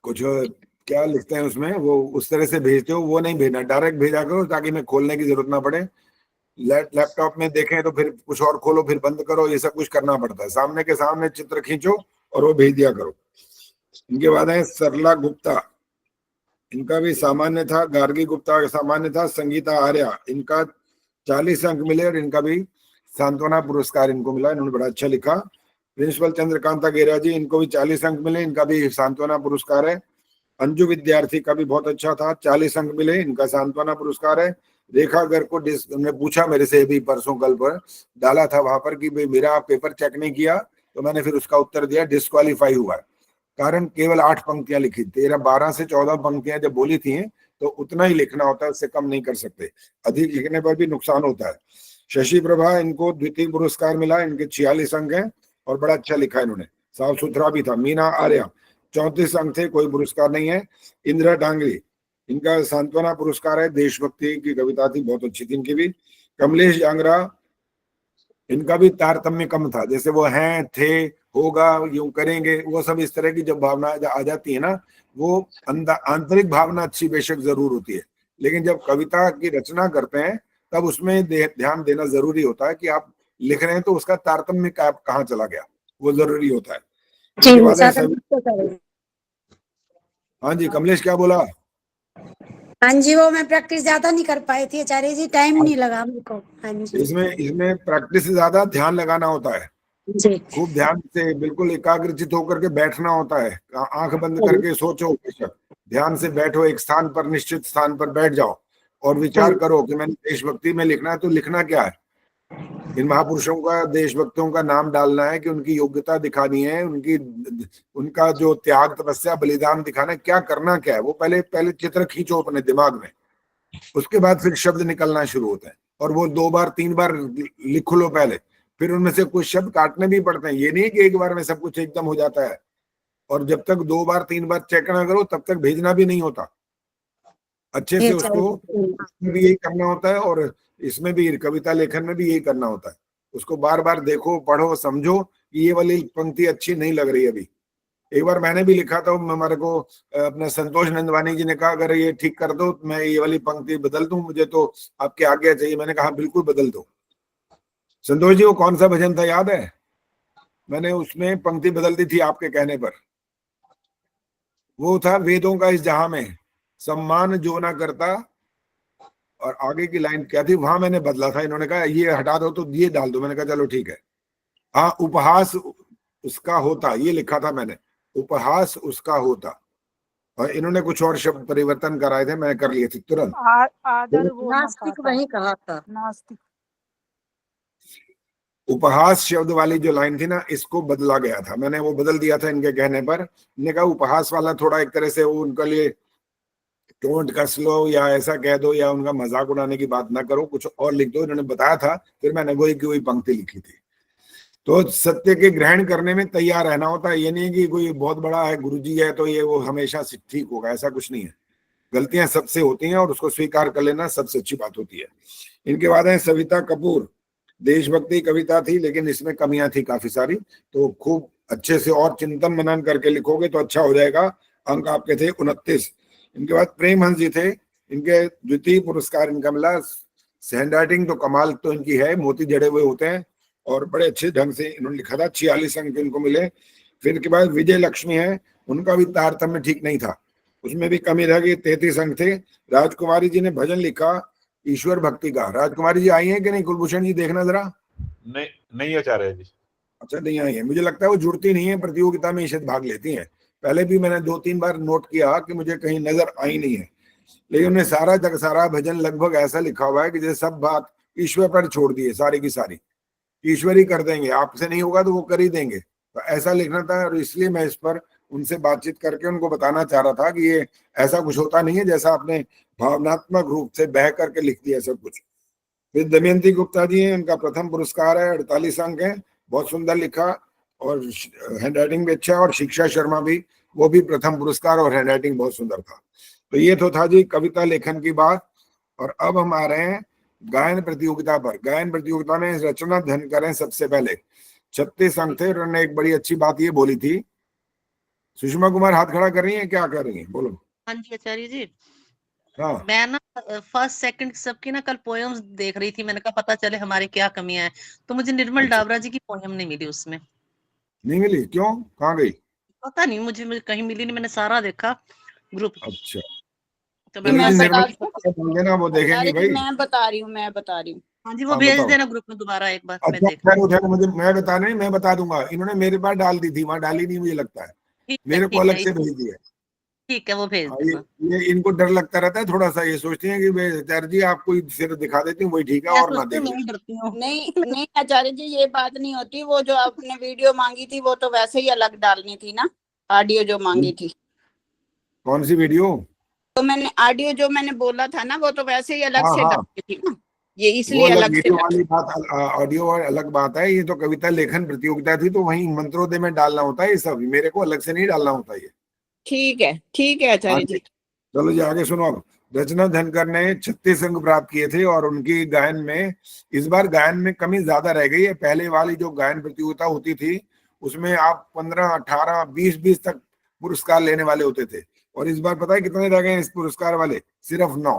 कुछ क्या लिखते हैं उसमें, वो उस तरह से भेजते हो, वो नहीं भेजना, डायरेक्ट भेजा करो ताकि मैं खोलने की जरूरत ना पड़े। लैपटॉप में देखें तो फिर कुछ और खोलो, फिर बंद करो, ये सब कुछ करना पड़ता है। सामने के सामने चित्र खींचो और वो भेज दिया करो। इनके बाद है सरला गुप्ता, इनका भी सामान्य था। गार्गी गुप्ता का सामान्य था। संगीता आर्या, इनका 40 अंक मिले और इनका भी सांत्वना पुरस्कार इनको मिला, इन्होंने बड़ा अच्छा लिखा। प्रिंसिपल चंद्रकांता गेरा जी, इनको भी 40 अंक मिले, इनका भी सांत्वना पुरस्कार है। अंजू विद्यार्थी का भी बहुत अच्छा था, 40 अंक मिले, इनका सांत्वना पुरस्कार है। रेखा गर्ग को उन्होंने पूछा मेरे से भी परसों कल पर डाला था वहां पर कि भाई मेरा पेपर चेक नहीं किया, तो मैंने फिर उसका उत्तर दिया डिस्क्वालीफाई हुआ है, कारण केवल 8 पंक्तियां लिखी, 12 से 14 पंक्तियां जब बोली थी तो उतना ही लिखना होता है, उससे कम नहीं कर सकते, अधिक लिखने पर भी नुकसान होता है। शशि प्रभा, इनको द्वितीय पुरस्कार मिला, इनके 46 अंक हैं और बड़ा अच्छा लिखा इन्होंने, साफ सुथरा भी था। मीना आर्या 34 अंक थे, कोई पुरस्कार नहीं है। इंदिरा डांगरी, इनका सांत्वना पुरस्कार है, देशभक्ति की कविता थी, बहुत अच्छी थी इनकी भी। कमलेश जांगरा, इनका भी तारतम्य कम था, जैसे वो हैं, थे, होगा, यूं करेंगे, वो सब इस तरह की जब भावना आ जाती है ना, वो आंतरिक भावना अच्छी बेशक जरूर होती है, लेकिन जब कविता की रचना करते हैं तब उसमें ध्यान देना जरूरी होता है कि आप लिख रहे हैं तो उसका तारतम्य कहाँ चला गया, वो जरूरी होता है। हाँ जी, कमलेश क्या बोला? हाँ जी, वो मैं प्रैक्टिस ज्यादा नहीं कर पाई थी आचार्य जी, टाइम नहीं लगा मुझको। हाँ जी, इसमें प्रैक्टिस से ज्यादा ध्यान लगाना होता है जी, खूब ध्यान से, बिल्कुल एकाग्रचित होकर के बैठना होता है, आंख बंद करके सोचो, ध्यान से बैठो, एक स्थान पर, निश्चित स्थान पर बैठ जाओ और विचार करो कि मैंने देशभक्ति में लिखना है, तो लिखना क्या है? इन महापुरुषों का, देशभक्तों का नाम डालना है कि उनकी योग्यता दिखानी है, उनका जो त्याग, तपस्या, बलिदान दिखाना है, क्या करना क्या है, वो पहले चित्र खींचो अपने दिमाग में, उसके बाद फिर शब्द निकलना शुरू होते हैं, और वो 2 बार 3 बार लिख लो पहले, फिर उनमें से कुछ शब्द काटने भी पड़ते हैं, ये नहीं कि एक बार में सब कुछ एकदम हो जाता है। और जब तक 2 बार 3 बार चेक ना करो तब तक भेजना भी नहीं होता, अच्छे से उसको भी यही करना होता है, और इसमें भी, कविता लेखन में भी यही करना होता है, उसको बार बार देखो, पढ़ो, समझो कि ये वाली पंक्ति अच्छी नहीं लग रही अभी। एक बार मैंने भी लिखा था, हमारे को अपने संतोष नंदवानी जी ने कहा अगर ये ठीक कर दो मैं ये वाली पंक्ति बदल दूं, मुझे तो आपके आज्ञा चाहिए। मैंने कहा बिल्कुल बदल दो। संतोष जी, वो कौन सा भजन था याद है? मैंने उसमें पंक्ति बदल दी थी आपके कहने पर, वो था वेदों का इस जहां में सम्मान जो ना करता, और आगे की लाइन क्या थी, वहां मैंने बदला था, इन्होंने कहा ये हटा दो तो ये डाल दो, मैंने कहा चलो ठीक है। हाँ, उपहास उसका होता, ये लिखा था मैंने, उपहास उसका होता, और इन्होंने कुछ और शब्द परिवर्तन कराए थे, मैंने कर लिए थे तुरंत। आदर वो ना नास्तिक पाता। वही कहा था, नास्तिक। उपहास शब्द वाली जो लाइन थी ना, इसको बदला गया था, मैंने वो बदल दिया था इनके कहने पर। इन्होंने कहा उपहास वाला थोड़ा एक तरह से वो उनके लिए टोंट कस लो या ऐसा कह दो, या उनका मजाक उड़ाने की बात ना करो, कुछ और लिख दो। इन्होंने बताया था, फिर मैंने वही की वही पंक्ति लिखी थी। तो सत्य के ग्रहण करने में तैयार रहना होता है, ये नहीं कि कोई बहुत बड़ा है गुरुजी है तो ये वो हमेशा से ठीक होगा, ऐसा कुछ नहीं है। गलतियां सबसे होती हैं और उसको स्वीकार कर लेना सबसे अच्छी बात होती है। इनके बाद है सविता कपूर, देशभक्ति कविता थी लेकिन इसमें कमियां थी काफी सारी, तो खूब अच्छे से और चिंतन मनन करके लिखोगे तो अच्छा हो जाएगा। अंक आपके थे 29। इनके बाद प्रेम हंस जी थे, इनके द्वितीय पुरस्कार इनका मिला। हैंड राइटिंग तो कमाल तो इनकी है, मोती जड़े हुए होते हैं और बड़े अच्छे ढंग से इन्होंने लिखा था, 46 अंक इनको मिले। फिर के बाद विजय लक्ष्मी है, उनका भी तारतम्य ठीक नहीं था, उसमें भी कमी रह गई, 33 अंक थे। राजकुमारी जी ने भजन लिखा ईश्वर भक्ति का। राजकुमारी जी आई हैं कि नहीं? कुलभूषण जी देखना जरा। नहीं आचार्य जी। अच्छा, नहीं आई है, मुझे लगता है वो जुड़ती नहीं है प्रतियोगिता में, शायद भाग लेती हैं। पहले भी मैंने 2-3 बार नोट किया कि मुझे कहीं नजर आई नहीं है, लेकिन उन्हें सारा भजन लगभग ऐसा लिखा हुआ है कि जैसे सब बात ईश्वर पर छोड़ दी है, सारी की सारी ईश्वर ही कर देंगे, आपसे नहीं होगा तो वो कर ही देंगे, तो ऐसा लिखना था। और इसलिए मैं इस पर उनसे बातचीत करके उनको बताना चाह रहा था कि ये ऐसा कुछ होता नहीं है जैसा आपने भावनात्मक रूप से बह करके लिख दिया सब कुछ। फिर दमयंती गुप्ता जी हैं, उनका प्रथम पुरस्कार है, 48 अंक है, बहुत सुंदर लिखा और हैंड राइटिंग भी अच्छा। और शिक्षा शर्मा भी, वो भी प्रथम पुरस्कार और हैंड राइटिंग बहुत सुंदर था। तो ये तो था जी कविता लेखन की बात। और अब हम आ रहे हैं गायन प्रतियोगिता पर। गायन प्रतियोगिता में रचना धनकर सबसे पहले 36 अंक थे। और उन्होंने एक बड़ी अच्छी बात ये बोली थी। सुषमा कुमार हाथ खड़ा कर रही है, क्या कर रही है, बोलो। हाँ जी आचार्य जी, हाँ मैं ना फर्स्ट सेकंड सबकी ना कल पोएम्स देख रही थी, मैंने कहा पता चले हमारी क्या कमियां हैं, तो मुझे निर्मल अच्छा। डाबरा जी की पोएम नहीं मिली उसमें। नहीं मिली, क्यों, कहाँ गई? पता नहीं, मुझे कहीं मिली नहीं, मैंने सारा देखा ग्रुप। अच्छा, तो चलो मैं जी, फर्स्ट निर्मल सेकंड बोल देना, वो देखेंगी भाई। मैं बता रही हूँ। हाँ जी, वो हाँ भेज बताओ। देना ग्रुप में दोबारा एक बार, मैं अच्छा देख खैर उधर मुझे, मैं बता नहीं, मैं बता दूंगा। इन्होंने मेरे पास डाल दी थी, वहां डाली नहीं मुझे लगता है, मेरे को अलग से भेज दिया। ठीक है, वो भेज हाँ, दूंगा। ये इनको डर लगता रहता है थोड़ा सा। ये सोचती हैं कि भाई आचार्य जी आप कोई सिर दिखा देती हूँ वही ठीक है, मैं और ना सोचती हूँ, देख। मैं ही डरती हूँ। नहीं आचार्य जी, ये बात नहीं होती। वो जो आपने वीडियो मांगी थी वो तो वैसे ही अलग डालनी थी ना, ऑडियो जो मांगी थी। कौन सी वीडियो? तो मैंने ऑडियो जो मैंने बोला था ना, वो तो वैसे ही अलग हाँ से हाँ, डालनी थी ना, ये वो इसलिए अलग अलग से वीडियो डाली। वाली बात, ऑडियो और अलग बात है। ये तो कविता लेखन प्रतियोगिता थी, तो वहीं मंत्रोदय में डालना होता है ये सब, मेरे को अलग से नहीं डालना होता ये। ठीक है आचार्य आगे जी। चलो जी, आगे सुनो अब। रचना धनकर ने 36 अंक प्राप्त किए थे और उनकी गायन में, इस बार गायन में कमी ज्यादा रह गई है। पहले वाली जो गायन प्रतियोगिता होती थी उसमें आप 15, 18, 20 तक पुरस्कार लेने वाले होते थे, और इस बार पता है कितने रह गए इस पुरस्कार वाले? सिर्फ 9।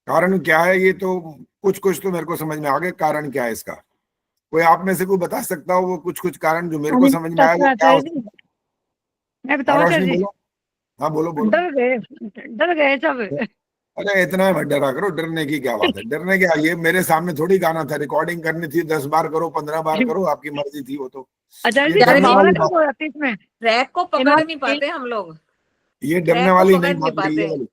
कारण क्या है? ये तो कुछ तो मेरे को समझ में आ गया। कारण क्या है इसका? कोई आप में से कोई बता सकता हो वो कुछ कारण जो मेरे को समझ में आया, वो क्या हो सकता है? मैं बताऊँ हाँ, आचार्य रोशनी जी, बोलो। हाँ बोलो बोलो। डर गए सब। अरे इतना मत डरा करो, डरने की क्या बात है? डरने क्या, ये मेरे सामने थोड़ी गाना था, रिकॉर्डिंग करनी थी, 10 बार करो, 15 बार करो, आपकी मर्जी थी वो तो। आचार्य ये जी डरने संभावना वाली कब बात, हो जाती है इसमें? ट्रैक को पकड़ नहीं पाते हम लोग, ये डरने ट्रैक को वाली पकड़ नहीं नहीं बात रही पाते। है।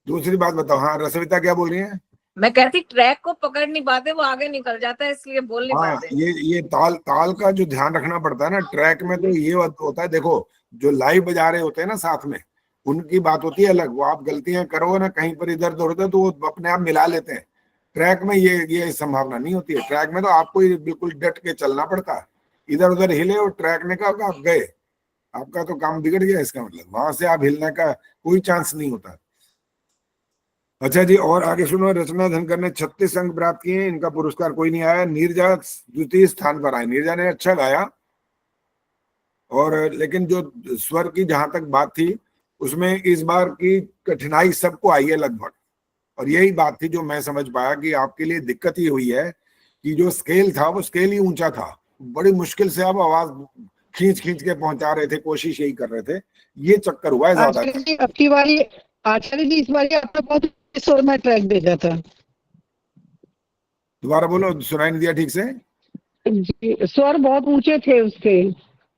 दूसरी बात बताओ। हाँ रसविता क्या बोल रही है? मैं कहती ट्रैक को पकड़ नहीं पाते, वो आगे निकल जाता है, इसलिए बोल नहीं हाँ, पाते। ये ताल का जो ध्यान रखना पड़ता है ना ट्रैक में, तो ये होता है। देखो जो लाइव बजा रहे होते हैं ना साथ में, उनकी बात होती है अलग। वो आप गलतियां करो ना कहीं पर इधर उधर, तो वो अपने आप मिला लेते हैं। ट्रैक में ये संभावना नहीं होती है। ट्रैक में तो आपको बिल्कुल डट के चलना पड़ता है। इधर उधर हिले और ट्रैक ने कहा आप गए, आपका तो काम बिगड़ गया। इसका मतलब वहां से आप हिलने का कोई चांस नहीं होता। अच्छा जी, और आगे सुनो। रचना धनकर ने 36 अंक प्राप्त किए, इनका पुरस्कार कोई नहीं आया। नीरजा द्वितीय स्थान पर आए। नीरजा ने अच्छा गाया, और लेकिन जो स्वर की जहां तक बात थी उसमें इस बार की कठिनाई सबको आई है लगभग। और यही बात थी जो मैं समझ पाया कि आपके लिए दिक्कत ही हुई है कि जो स्केल था वो स्केल ही ऊंचा था। बड़ी मुश्किल से आप आवाज खींच के पहुंचा रहे थे, कोशिश यही कर रहे थे। ये चक्कर हुआ है ज्यादा। आचार्य जी आपकी बारी, आचार्य जी इस बारी आपने बहुत स्वर में ट्रैक भेजा था। दोबारा बोलो, सुनाई नहीं दिया ठीक से। स्वर बहुत ऊंचे थे उसके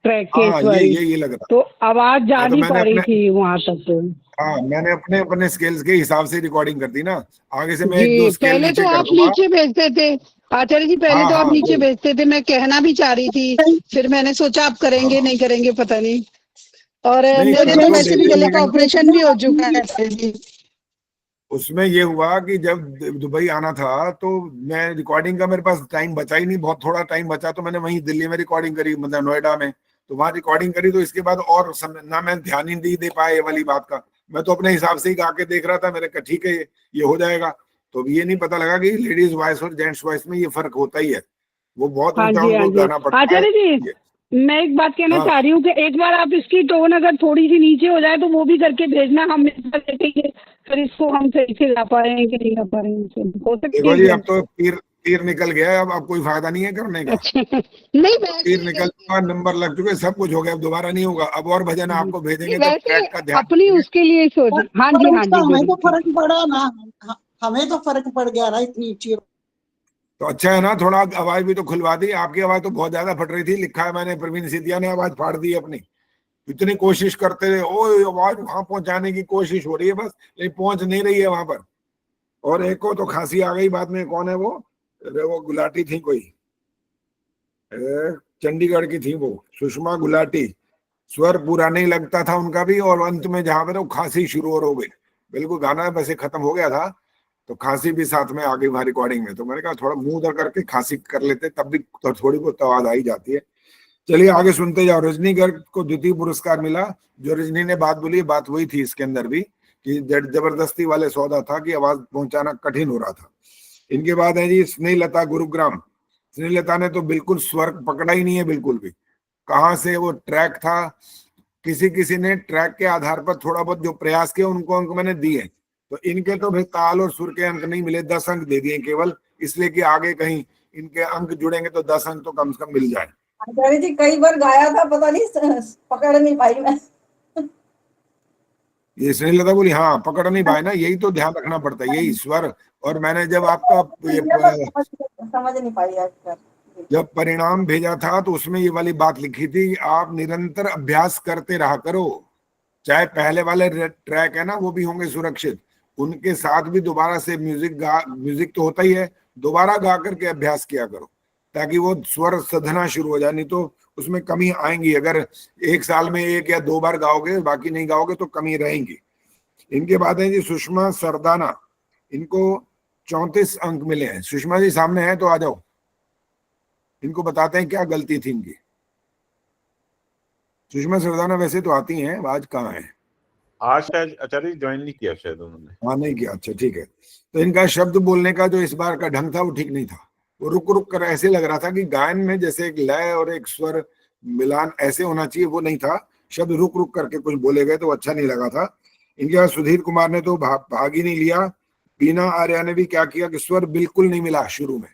ट्रैक के हाँ, इस बारी, ये लग रहा, तो आवाज जा तो नहीं मैंने पा रही अपने, थी वहां तक। हाँ मैंने अपने स्केल्स के हिसाब से रिकॉर्डिंग कर दी ना। आगे से मैं जी, 1-2 स्केल पहले नीचे तो कर आप दूंगा। नीचे भेजते थे आचार्य जी, पहले हाँ तो आप हाँ नीचे वही। भेजते थे। मैं कहना भी चाह रही थी, फिर मैंने सोचा आप करेंगे हाँ नहीं करेंगे पता नहीं। और नहीं, मेरे कर तो तो वैसे भी देंगे, गले का लेकिन ऑपरेशन भी हो चुका है आचार्य जी। उसमें ये हुआ कि जब दुबई आना था तो मैं रिकॉर्डिंग का, मेरे पास टाइम बचा ही नहीं, बहुत थोड़ा टाइम बचा, तो मैंने वहीं दिल्ली में रिकॉर्डिंग करी, मतलब नोएडा में। तो वहां रिकॉर्डिंग करी, तो इसके बाद और ना मैं ध्यान ही नहीं दे पाया ये वाली बात का। मैं तो अपने हिसाब से ही गा के देख रहा था, मेरे कहा ठीक है ये हो जाएगा। तो ये नहीं पता लगा कि लेडीज वॉइस और जेंट्स वॉइस में ये फर्क होता ही है। वो बहुत हाँ ऊंचा जी, हाँ उनको जी गाना पड़ता है। आचार्य जी, मैं एक बात कहना हाँ चाह रही हूँ कि एक बार आप इसकी टोन अगर थोड़ी सी नीचे हो जाए तो वो भी करके भेजना, हम इस बार देखेंगे फिर इसको हम सही से गा पा रहे हैं कि नहीं गा पा रहे हैं। हो सकती देखो है जी, क्या? अब तो तीर निकल गया है, अब कोई फायदा नहीं है करने का। अच्छा नहीं तो तीर निकल चुका, नंबर लग चुके, सब कुछ हो गया, अब दोबारा नहीं होगा। अब और भजन आपको भेजेंगे तो वैसे ट्रैक का ध्यान अपनी रखेंगे। उसके लिए सोच। हाँ जी, हाँ जी हमें तो जरूर। फर्क पड़ा ना, हमें तो फर्क पड़ गया ना इतनी ऊंची। तो अच्छा है ना, थोड़ा आवाज भी तो खुलवा दी। आपकी आवाज तो बहुत ज्यादा फट रही थी। लिखा है मैंने, प्रवीण सिद्धिया ने आवाज फाड़ दी अपनी। इतनी कोशिश करते रहे, ओ आवाज वहां पहुंचाने की कोशिश हो रही है बस, लेकिन पहुंच नहीं रही है वहां पर। और एक को तो खांसी आ गई बाद में। कौन है वो? अरे वो गुलाटी थी कोई, चंडीगढ़ की थी वो, सुषमा गुलाटी। स्वर पूरा नहीं लगता था उनका भी, और अंत में जहां पर वो खांसी शुरू हो गई। बिल्कुल गाना वैसे खत्म हो गया था, तो खांसी भी साथ में आ गई वहां रिकॉर्डिंग में। तो मैंने कहा थोड़ा मुंह उधर करके खांसी कर लेते, तब भी तो थोड़ी बहुत आवाज आई जाती है। चलिए आगे सुनते जाओ। रजनी गर्ग को द्वितीय पुरस्कार मिला। जो रजनी ने बात बोली, बात वही थी इसके अंदर भी, कि जबरदस्ती वाले सौदा था कि आवाज पहुंचाना कठिन हो रहा था। इनके बाद है जी स्नेहलता गुरुग्राम। स्नेहलता ने तो बिल्कुल स्वर पकड़ा ही नहीं है बिल्कुल भी। कहाँ से वो ट्रैक था, किसी किसी ने ट्रैक के आधार पर थोड़ा बहुत जो प्रयास किया उनको अंक मैंने दिए, तो इनके तो भाई ताल और सुर के अंक नहीं मिले, 10 अंक दे दिए केवल, इसलिए कि आगे कहीं इनके अंक जुड़ेंगे तो 10 अंक तो कम से कम मिल जाए। आचार्य जी कई बार गाया था, पता नहीं पकड़ नहीं पाई मैं। ये स्नेहलता बोली हाँ पकड़ नहीं पाए ना, यही तो ध्यान रखना पड़ता है, यही स्वर। और मैंने जब आपका समझ नहीं पाई आजकल। जब परिणाम भेजा था तो उसमें ये वाली बात लिखी थी, आप निरंतर अभ्यास करते रहा करो, चाहे पहले वाले ट्रैक है ना वो भी होंगे सुरक्षित, उनके साथ भी दोबारा से म्यूजिक तो होता ही है, दोबारा गा करके अभ्यास किया करो ताकि वो स्वर सधना शुरू हो जाए, नहीं तो उसमें कमी आएंगी। अगर एक साल में 1 या 2 बार गाओगे, बाकी नहीं गाओगे तो कमी रहेंगी। इनके बाद है जी सुषमा सरदाना, इनको 34 अंक मिले हैं। सुषमा जी सामने है तो आ जाओ, इनको बताते हैं क्या गलती थी इनकी। सुषमा सरदाना वैसे तो आती हैं, आज कहाँ है? आज शायद आचार्य ज्वाइन नहीं किया शायद उन्होंने। हाँ नहीं किया, अच्छा ठीक है। तो इनका शब्द बोलने का जो इस बार का ढंग था वो ठीक नहीं था, वो रुक रुक कर ऐसे लग रहा था कि गायन में जैसे एक लय और एक स्वर मिलान ऐसे होना चाहिए, वो नहीं था। शब्द रुक रुक करके कुछ बोले गए तो अच्छा नहीं लगा था। इनके बाद सुधीर कुमार ने तो भाग ही नहीं लिया। बीना आर्या ने भी क्या किया कि स्वर बिल्कुल नहीं मिला शुरू में,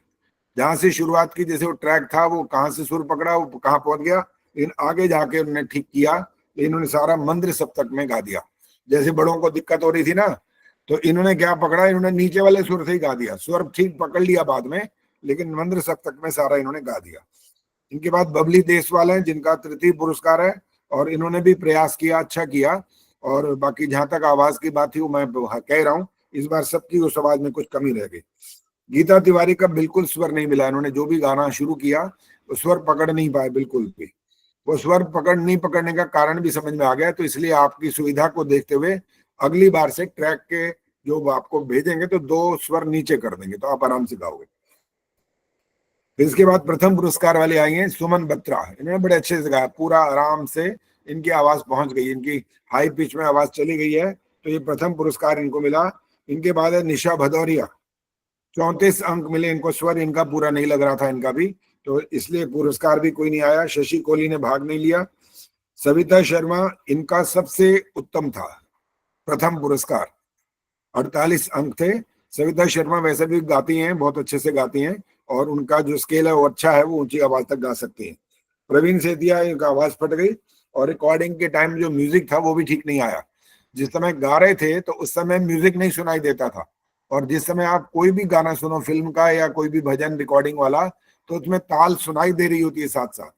जहां से शुरुआत की जैसे वो ट्रैक था वो कहाँ से सुर पकड़ा वो कहाँ पहुंच गया, लेकिन आगे जाके उन्होंने ठीक किया, लेकिन इन्होंने सारा मंद्र सप्तक में गा दिया। जैसे बड़ों को दिक्कत हो रही थी ना, तो इन्होंने क्या पकड़ा, इन्होंने नीचे वाले सुर से ही गा दिया, स्वर ठीक पकड़ लिया बाद में, लेकिन मंद्र सप्तक में सारा इन्होंने गा दिया। इनके बाद बबली देसवाल है जिनका तृतीय पुरस्कार है, और इन्होंने भी प्रयास किया, अच्छा किया। और बाकी जहां तक आवाज की बात थी वो मैं कह रहा हूँ, इस बार सबकी उस आवाज में कुछ कमी रह गई। गीता तिवारी का बिल्कुल स्वर नहीं मिला, इन्होंने जो भी गाना शुरू किया तो स्वर पकड़ नहीं पाए बिल्कुल भी। वो स्वर नहीं पकड़ने का कारण भी समझ में आ गया, तो इसलिए आपकी सुविधा को देखते हुए अगली बार से ट्रैक के जो आपको भेजेंगे तो 2 स्वर नीचे कर देंगे तो आप आराम से गाओगे। फिर इसके बाद प्रथम पुरस्कार वाले आई हैं सुमन बत्रा, इन्होंने बड़े अच्छे से गाया, पूरा आराम से इनकी आवाज पहुंच गई, इनकी हाई पिच में आवाज चली गई है, तो ये प्रथम पुरस्कार इनको मिला। इनके बाद है निशा भदौरिया, 34 अंक मिले इनको, स्वर इनका पूरा नहीं लग रहा था इनका भी, तो इसलिए पुरस्कार भी कोई नहीं आया। शशि कोहली ने भाग नहीं लिया। सविता शर्मा, इनका सबसे उत्तम था प्रथम पुरस्कार, 48 अंक थे। सविता शर्मा वैसे भी गाती हैं, बहुत अच्छे से गाती हैं, और उनका जो स्केल है वो अच्छा है, वो ऊंची आवाज तक गा सकती हैं। प्रवीण सेतिया, इनका आवाज फट गई, और रिकॉर्डिंग के टाइम जो म्यूजिक था वो भी ठीक नहीं आया। जिस समय गा रहे थे तो उस समय म्यूजिक नहीं सुनाई देता था, और जिस समय आप कोई भी गाना सुनो फिल्म का या कोई भी भजन रिकॉर्डिंग वाला, तो उसमें ताल सुनाई दे रही होती है साथ साथ,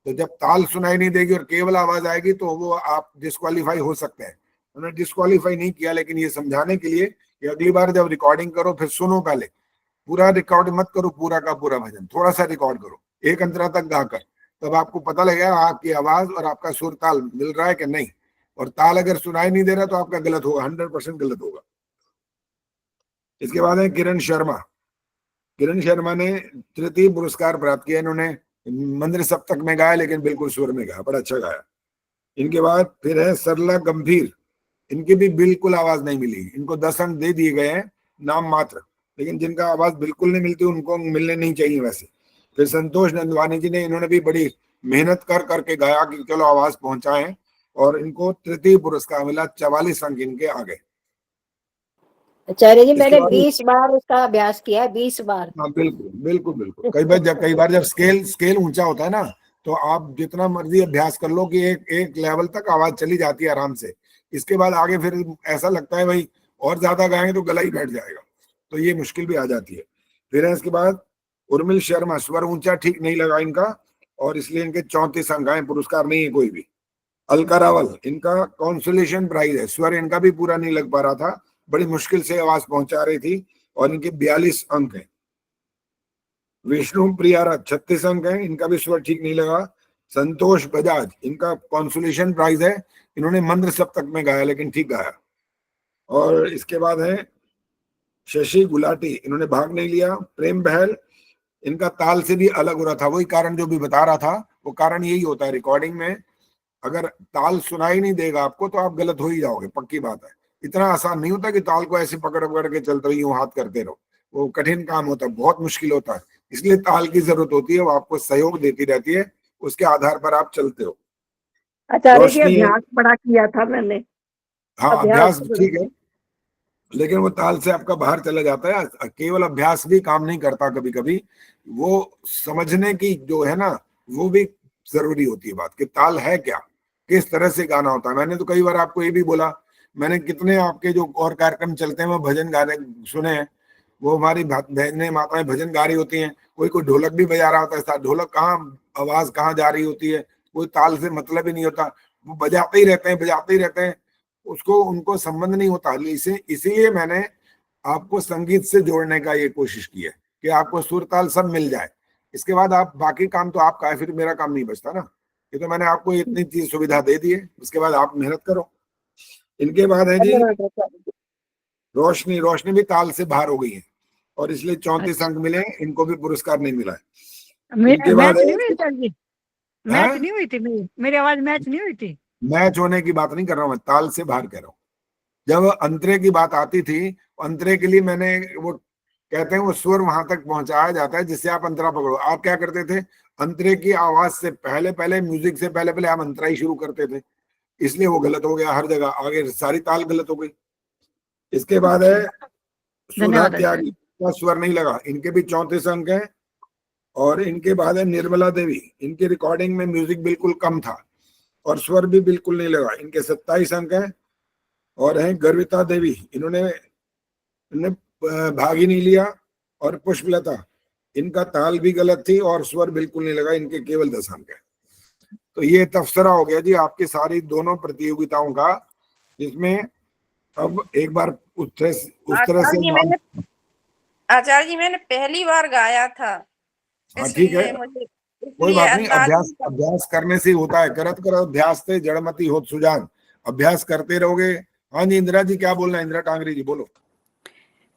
तो जब ताल सुनाई नहीं देगी और केवल आवाज आएगी तो वो आप डिस्क्वालीफाई हो सकते हैं। उन्होंने डिस्क्वालीफाई नहीं किया, लेकिन ये समझाने के लिए कि अगली बार जब रिकॉर्डिंग करो फिर सुनो, पहले पूरा रिकॉर्ड मत करो, पूरा का पूरा भजन थोड़ा सा रिकॉर्ड करो 1 अंतरा तक गाकर, तब आपको पता लगेगा आपकी आवाज और आपका सुर ताल मिल रहा है कि नहीं, और ताल अगर सुनाई नहीं दे रहा तो आपका गलत होगा, 100% गलत होगा। इसके बाद है किरण शर्मा। किरण शर्मा ने तृतीय पुरस्कार प्राप्त किया, इन्होंने मंद्र सप्तक में गाया लेकिन बिल्कुल स्वर में गाया, बड़ा अच्छा गाया। इनके बाद फिर है सरला गंभीर, इनकी भी बिल्कुल आवाज नहीं मिली, इनको 10 अंक दे दिए गए हैं नाम मात्र, लेकिन जिनका आवाज बिल्कुल नहीं मिलती उनको मिलने नहीं चाहिए वैसे। फिर संतोष नंदवानी जी ने, इन्होंने भी बड़ी मेहनत कर करके गाया कि चलो आवाज पहुंचाएं, और इनको तृतीय पुरस्कार मिला, 44 अंक इनके आ गए। आचार्य जी मैंने 20 बार उसका अभ्यास किया है, 20 बार। हाँ बिल्कुल बिल्कुल बिल्कुल। कई बार जब स्केल ऊंचा होता है ना, तो आप जितना मर्जी अभ्यास कर लो कि एक लेवल तक आवाज चली जाती है आराम से, इसके बाद आगे फिर ऐसा लगता है भाई और ज्यादा गाएंगे तो गला ही बैठ जाएगा, तो ये मुश्किल भी आ जाती है। फिर है इसके बाद उर्मिल शर्मा, स्वर ऊंचा ठीक नहीं लगा इनका, और इसलिए इनके 34 अंक आए, पुरस्कार नहीं है कोई भी। अलका रावल, इनका कॉन्सोलेशन प्राइज है, स्वर इनका भी पूरा नहीं लग पा रहा था, बड़ी मुश्किल से आवाज पहुंचा रही थी, और इनके 42 अंक हैं। विष्णु प्रियारा 36 अंक हैं, इनका भी स्वर ठीक नहीं लगा। संतोष बजाज, इनका कॉन्सोलेशन प्राइज है, इन्होंने मंद्र सप्तक में गाया लेकिन ठीक गाया। और इसके बाद है शशि गुलाटी, इन्होंने भाग नहीं लिया। प्रेम बहल, इनका ताल से भी अलग हो रहा था, वही कारण जो भी बता रहा था, वो कारण यही होता है रिकॉर्डिंग में, अगर ताल सुनाई नहीं देगा आपको तो आप गलत हो ही जाओगे, पक्की बात है। इतना आसान नहीं होता कि ताल को ऐसे पकड़ पकड़ के चलते रहो, यूं हाथ करते रहो, वो कठिन काम होता है, बहुत मुश्किल होता है। इसलिए ताल की जरूरत होती है, वो आपको सहयोग देती रहती है, उसके आधार पर आप चलते हो। आचार्य जी रोशनी, अभ्यास बड़ा किया था मैंने। हाँ अभ्यास तो ठीक है, लेकिन वो ताल से आपका बाहर चला जाता है। केवल अभ्यास भी काम नहीं करता, कभी कभी वो समझने की जो है ना, वो भी जरूरी होती है बात कि ताल है क्या, किस तरह से गाना होता है। मैंने तो कई बार आपको ये भी बोला, मैंने कितने आपके जो और कार्यक्रम चलते हैं वो भजन गाने सुने हैं, वो हमारी बहनें माताएं भजन गा रही होती हैं, कोई कोई ढोलक भी बजा रहा होता है, साथ ढोलक कहाँ आवाज कहाँ जा रही होती है, कोई ताल से मतलब ही नहीं होता, वो बजाते ही रहते हैं, बजाते ही रहते हैं, उसको उनको संबंध नहीं होता। इसीलिए मैंने आपको संगीत से जोड़ने का ये कोशिश की है कि आपको सुर ताल सब मिल जाए। इसके बाद आप बाकी काम तो आपका है, फिर मेरा काम नहीं बचता ना। ये तो मैंने आपको इतनी चीज सुविधा दे दी है, उसके बाद आप मेहनत करो। इनके बाद है जी रोशनी। रोशनी भी ताल से बाहर हो गई है और इसलिए 34 अंक मिले, इनको भी पुरस्कार नहीं मिला है। इनके बाद मैच नहीं हुई सर जी, मैच नहीं हुई थी मेरी आवाज मैच नहीं हुई थी। मैच होने की बात नहीं कर रहा हूं मैं, ताल से बाहर कह रहा हूँ। जब अंतरे की बात आती थी, अंतरे के लिए मैंने वो कहते हैं वो स्वर वहां तक पहुंचाया जाता है जिससे आप अंतरा पकड़ो। आप क्या करते थे, अंतरे की आवाज से पहले पहले, म्यूजिक से पहले पहले आप अंतरा ही शुरू करते थे, इसलिए वो गलत हो गया हर जगह, आगे सारी ताल गलत हो गई। इसके बाद है सुधा त्यागी का स्वर नहीं लगा, इनके भी 34 अंक है। और इनके बाद है निर्मला देवी, इनकी रिकॉर्डिंग में म्यूजिक बिल्कुल कम था और स्वर भी बिल्कुल नहीं लगा, इनके 27 अंक है। और है गर्विता देवी, इन्होंने भाग ही नहीं लिया। और पुष्पलता, इनका ताल भी गलत थी और स्वर बिल्कुल नहीं लगा, इनके केवल 10 अंक है। तो ये तबसरा हो गया जी आपकी सारी दोनों प्रतियोगिताओं का, जिसमें अब एक बार उस तरह से आचार्य जी मैंने पहली बार गाया था, हाँ ठीक है, कोई बात नहीं, अभ्यास करने से होता है, करत करो अभ्यास से जड़मती होत सुजान, अभ्यास करते रहोगे। हाँ जी इंदिरा जी क्या बोलना है, इंदिरा टांगरी जी बोलो।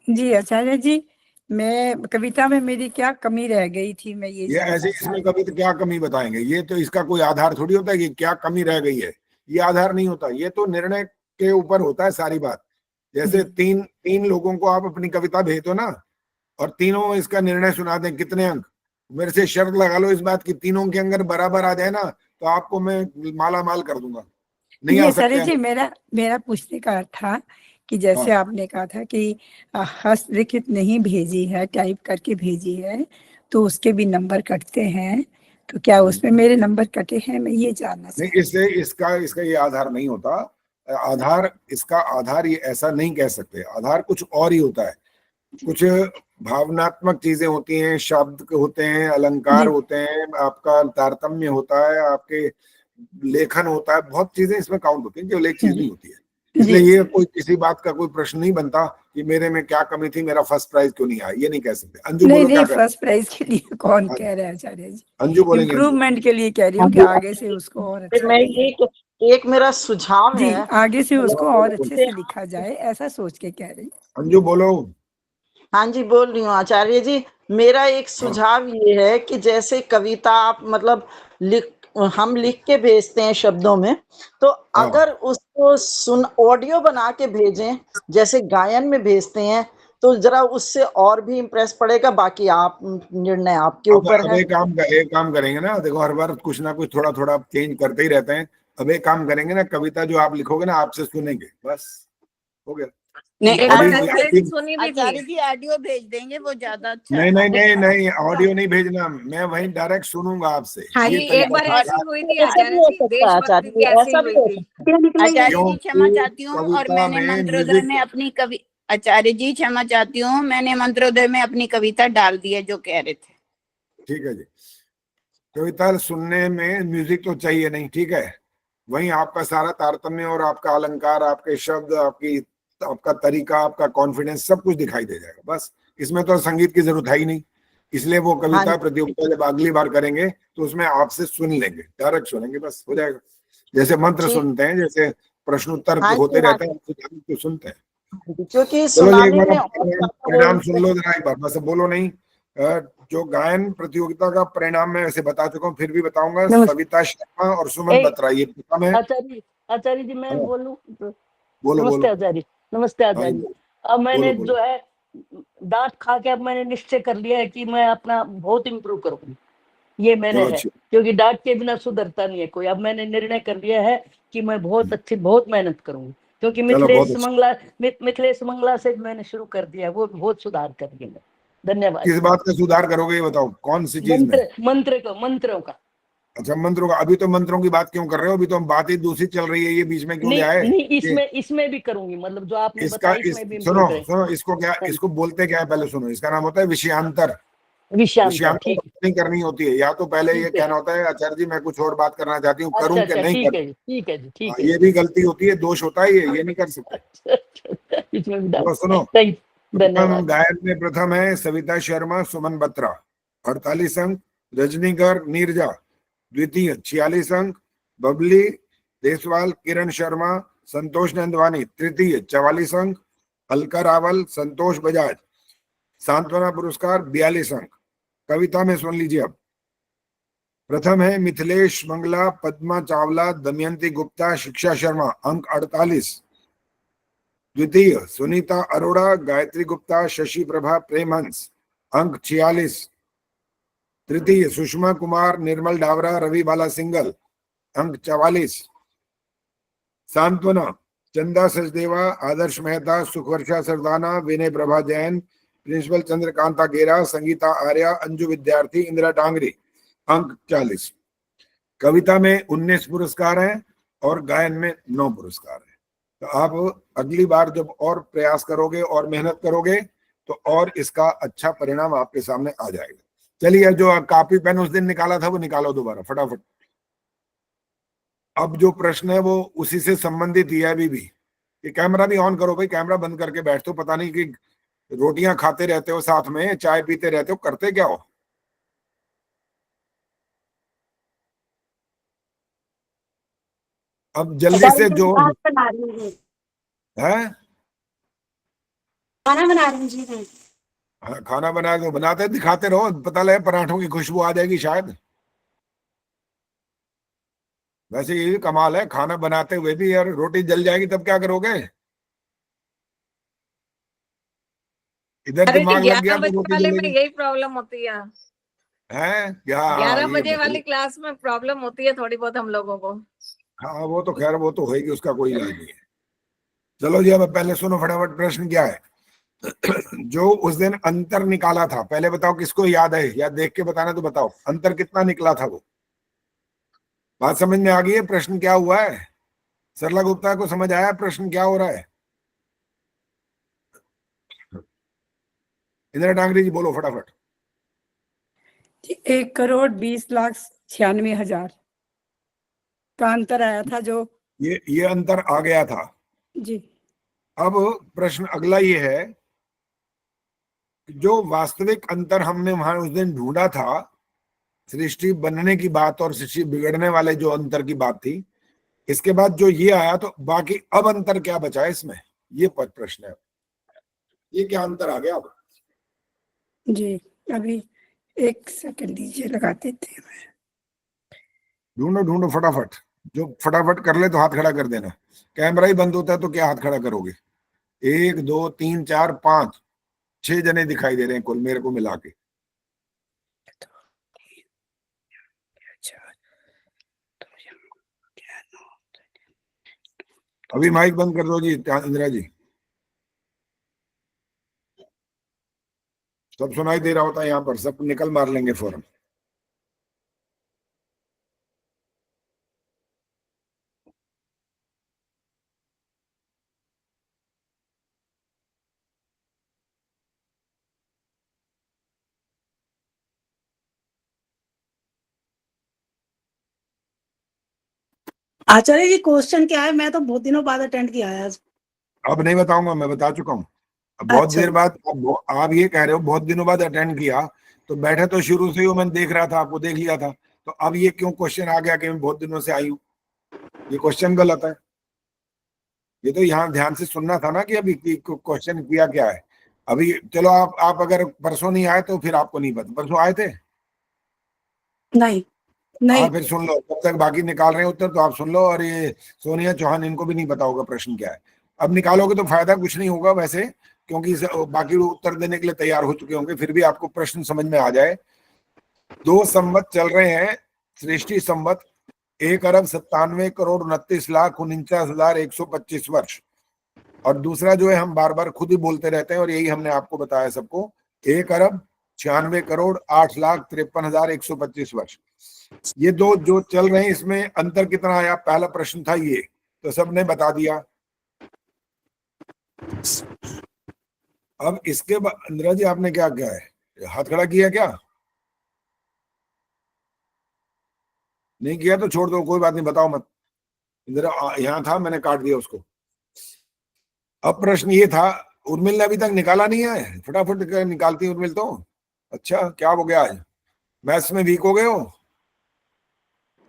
जी आचार्य जी, मैं कविता में मेरी क्या कमी रह गई थी, मैं ये ऐसे इसमें कभी तो क्या कमी बताएंगे, ये तो इसका कोई आधार थोड़ी होता है कि क्या कमी रह गई है, ये आधार नहीं होता, ये तो निर्णय के ऊपर होता है सारी बात। जैसे तीन लोगों को आप अपनी कविता भेज दो ना, और तीनों इसका निर्णय सुना दें कितने अंक, मेरे से शर्त लगा लो इस बात की, तीनों के अंक बराबर आ जाए ना तो आपको मैं माला माल कर दूंगा। नहीं आ सकते जी मेरा पूछने का अर्थ था कि जैसे आपने कहा था कि हस्तलिखित नहीं भेजी है, टाइप करके भेजी है तो उसके भी नंबर कटते हैं, तो क्या उसमें मेरे नंबर कटे हैं, मैं ये जानना चाहती हूँ। इससे इसका ये आधार नहीं होता। इसका आधार ये ऐसा नहीं कह सकते, आधार कुछ और ही होता है, कुछ भावनात्मक चीजें होती हैं, शब्द होते हैं, अलंकार होते हैं, आपका तारतम्य होता है, आपके लेखन होता है, बहुत चीजें इसमें काउंट होती हैं, केवल एक चीज नहीं होती है। इसलिए ये कोई किसी बात का कोई प्रश्न नहीं बनता कि मेरे में क्या कमी थी, मेरा फर्स्ट प्राइज क्यों नहीं आया, ये नहीं कह सकते। अंजू बोलो क्या कह रहे हैं? फर्स्ट प्राइज के लिए कौन कह रहा है आचार्य जी, अंजू बोलेंगे। इम्प्रूवमेंट के लिए कह रही हूँ कि आगे से उसको और अच्छा मैं एक मेरा सुझाव जी, है, आगे से उसको और अच्छे से लिखा जाए, ऐसा सोच के कह रही। अंजू बोलो। हाँ जी बोल रही हूँ आचार्य जी, मेरा एक सुझाव ये है कि जैसे कविता आप मतलब हम लिख के भेजते हैं शब्दों में, तो अगर उसको ऑडियो बना के भेजें जैसे गायन में भेजते हैं तो जरा उससे और भी इम्प्रेस पड़ेगा। बाकी आप निर्णय आपके ऊपर है। एक काम करेंगे ना, देखो हर बार कुछ ना कुछ थोड़ा थोड़ा चेंज करते ही रहते हैं। अब एक काम करेंगे ना, कविता जो आप लिखोगे ना आपसे सुनेंगे, बस हो गया। आचार्य जी ऑडियो भेज देंगे, वो ज्यादा अच्छा। नहीं ऑडियो नहीं भेजना, मैं वहीं डायरेक्ट सुनूंगा आपसे। हाँ जी, एक बार ऐसी हुई थी आचार्य जी, देशभक्ति की ऐसी हुई थी। आचार्य जी क्षमा चाहती हूँ, और मैंने मंत्रोदय में अपनी आचार्य जी क्षमा चाहती हूँ, मैंने मंत्रोदय में अपनी कविता डाल दी है जो कह रहे थे। ठीक है जी, कविता सुनने में म्यूजिक तो चाहिए नहीं, ठीक है, वहीं आपका सारा तारतम्य और आपका अलंकार, आपके शब्द, आपका तरीका, आपका कॉन्फिडेंस, सब कुछ दिखाई दे जाएगा। बस इसमें तो संगीत की जरूरत है ही नहीं, इसलिए वो कविता प्रतियोगिता जब अगली बार करेंगे तो उसमें आपसे सुन लेंगे, डायरेक्ट सुनेंगे, बस हो जाएगा। जैसे मंत्र सुनते हैं, जैसे प्रश्न उत्तर होते रहते हैं, तो सुनते हैं। क्योंकि परिणाम सुन लो जरा एक बार, बस बोलो नहीं। जो गायन प्रतियोगिता का परिणाम मैं वैसे बता चुका हूँ, फिर भी बताऊंगा। सविता शर्मा और सुमन बत्रा, ये नाम है। आचार्य जी मैं बोलूं, बोलो नमस्ते बोलो। आचार्य, नमस्ते हाँ आचार्य। जी, अब मैंने बोलो जो बोलो। है डांट खा के अब मैंने निश्चय कर लिया है कि मैं अपना बहुत इम्प्रूव करूंगी। ये मैंने चलो है, अच्छी क्योंकि डांट के बिना सुधरता नहीं है कोई। अब मैंने निर्णय कर लिया है कि मैं बहुत अच्छी, बहुत मेहनत करूंगी, क्योंकि चलो बहुत अच्छा। मिथिलेश मंगला से मैंने शुरू कर दिया है, वो बहुत सुधार करेंगे। धन्यवाद। किस बात का सुधार करोगे ये बताओ, कौन सी चीज में? मंत्रों का। अच्छा मंत्रों का, अभी तो मंत्रों की बात क्यों कर रहे हो? अभी तो बात ही दूसरी चल रही है, ये बीच में क्यों ले आए? नहीं, ये इसमें भी करूंगी, मतलब जो आपने इसका बताया इस इसमें भी सुनो इम्प्रूव करें। सुनो, इसको क्या, इसको बोलते क्या है पहले सुनो। इसका नाम होता है विषयांतर। विषयांतर, ठीक नहीं करनी होती है, या तो पहले ये ठीक है। कहना होता है आचार्य जी मैं कुछ और बात करना चाहती हूँ, अच्छा करूं कि अच्छा, नहीं ठीक करूं। है जी, ठीक है जी, ठीक हाँ, है ये जी। भी गलती होती है, दोष होता है, ये नहीं कर सकते। इसमें भी चलो डाउट। सुनो, थैंक, प्रथम धन्यवाद। गायन में प्रथम है सविता शर्मा, सुमन बत्रा 48 अंक, रजनीकर नीरजा द्वितीय 46 अंक, बबली देसवाल किरण शर्मा संतोष नंदवानी तृतीय 44 अंक, अलका रावल संतोष बजाज सांत्वना पुरस्कार 42 अंक। कविता में सुन लीजिए अब। प्रथम है मिथिलेश मंगला, पद्मा चावला, दमयंती गुप्ता, शिक्षा शर्मा अंक 48। द्वितीय सुनीता अरोड़ा, गायत्री गुप्ता, शशि प्रभा, प्रेमहंस अंक 46। तृतीय सुषमा कुमार, निर्मल डावरा, रवि बाला सिंगल अंक 44। सांत्वना चंदा सचदेवा, आदर्श मेहता, सुखवर्षा सरदाना, विनय प्रभा जैन, प्रिंसिपल चंद्रकांता गेरा, संगीता आर्या, अंजू विद्यार्थी, इंदिरा टांगरी अंक 40। कविता में 19 पुरस्कार हैं और गायन में 9 पुरस्कार हैं। तो आप अगली बार जब और प्रयास करोगे और मेहनत करोगे तो और इसका अच्छा परिणाम आपके सामने आ जाएगा। चलिए, जो कॉपी पेन उस दिन निकाला था वो निकालो दोबारा फटाफट। अब जो प्रश्न है वो उसी से संबंधित ही है अभी भी। ये कैमरा भी ऑन करो भाई, कैमरा बंद करके बैठते हो, पता नहीं कि रोटियां खाते रहते हो साथ में, चाय पीते रहते हो, करते क्या हो? अब जल्दी से जो बना रही हूँ, है खाना बना रही हूँ जी मैं। हाँ, खाना बना दो, बनाते दिखाते रहो, पता लगे पराठों की खुशबू आ जाएगी शायद। वैसे ये भी कमाल है, खाना बनाते हुए भी यार रोटी जल जाएगी तब क्या करोगे? इधर अरे जी, दिमाग लग गया 11 तो बजे रोटी वाले में जलेगी। यही प्रॉब्लम होती है। है क्या? 11 ये बजे वाली बताइए। क्लास में प्रॉब्लम होती है थोड़ी बहुत हम लोगों को। हाँ वो तो खैर वो तो होगी, उसका कोई इलाज नहीं है। चलो जी, अब पहले सुनो फटाफट प्रश्न क्या है। जो उस दिन अंतर निकाला था, पहले बताओ किसको याद है, या देख के बताना तो बताओ अंतर कितना निकला था वो। बात समझ में आ गई है? प्रश्न क्या हुआ है? सरला गुप्ता को समझ आया प्रश्न क्या हो रहा है? इंदिरा टांगरी जी बोलो फटाफट। 1,20,96,96,000 का अंतर आया था जो। ये अंतर आ गया था जी। अब प्रश्न अगला ये है, जो वास्तविक अंतर हमने वहां उस दिन ढूंढा था, सृष्टि बनने की बात और सृष्टि बिगड़ने वाले जो अंतर की बात थी, इसके बाद जो ये आया, तो बाकी अब अंतर क्या बचा है इसमें, ये प्रश्न है। ये क्या अंतर आ गया अब? जी अभी 1 सेकंड दीजिए, लगाते थे। ढूंढो ढूंढो फटाफट, जो फटाफट कर ले तो हाथ खड़ा कर देना। कैमरा ही बंद होता है तो क्या हाथ खड़ा करोगे? 1 2 3 4 5 6 जने दिखाई दे रहे हैं कुल मेरे को मिला के। अभी माइक बंद कर दो जी इंदिरा जी, सब सुनाई दे रहा होता है यहाँ पर, सब निकल मार लेंगे फौरन। आचार्य जी क्वेश्चन क्या है? मैं तो बहुत दिनों बाद अटेंड किया है आज। अब नहीं बताऊंगा, मैं बता चुका हूँ। अब बहुत अच्छा। देर बाद, अब आप ये कह रहे हो बहुत दिनों बाद अटेंड किया, तो बैठे तो शुरू से ही मैंने देख रहा था, आपको देख लिया था, तो अब ये क्यों क्वेश्चन आ गया कि मैं बहुत दिनों से आई हूँ? ये क्वेश्चन गलत है। ये तो यहाँ ध्यान से सुनना था ना कि अभी क्वेश्चन किया क्या है। अभी चलो आप अगर परसों नहीं आए तो फिर आपको नहीं पता। परसों आए थे? नहीं नहीं। हाँ फिर सुन लो, तब तक बाकी निकाल रहे हैं उत्तर तो आप सुन लो। और ये सोनिया चौहान, इनको भी नहीं पता होगा प्रश्न क्या है। अब निकालोगे तो फायदा कुछ नहीं होगा वैसे, क्योंकि बाकी उत्तर देने के लिए तैयार हो चुके होंगे, फिर भी आपको प्रश्न समझ में आ जाए। 2 संवत चल रहे हैं, सृष्टि संवत, 1,97,29,49,125 वर्ष। और दूसरा जो है हम बार बार खुद ही बोलते रहते हैं और यही हमने आपको बताया सबको, 1,96,08,53,125 वर्ष। ये दो जो चल रहे हैं इसमें अंतर कितना आया, पहला प्रश्न था ये, तो सबने बता दिया। अब इसके बाद इंदिरा जी आपने क्या किया है, हाथ खड़ा किया क्या? नहीं किया तो छोड़ दो, कोई बात नहीं, बताओ मत। इंदिरा यहां था, मैंने काट दिया उसको। अब प्रश्न ये था, उर्मिल ने अभी तक निकाला नहीं है, फटाफट निकालती है उर्मिल तो। अच्छा क्या हो गया आज, मैथ्स में वीक हो गए हो?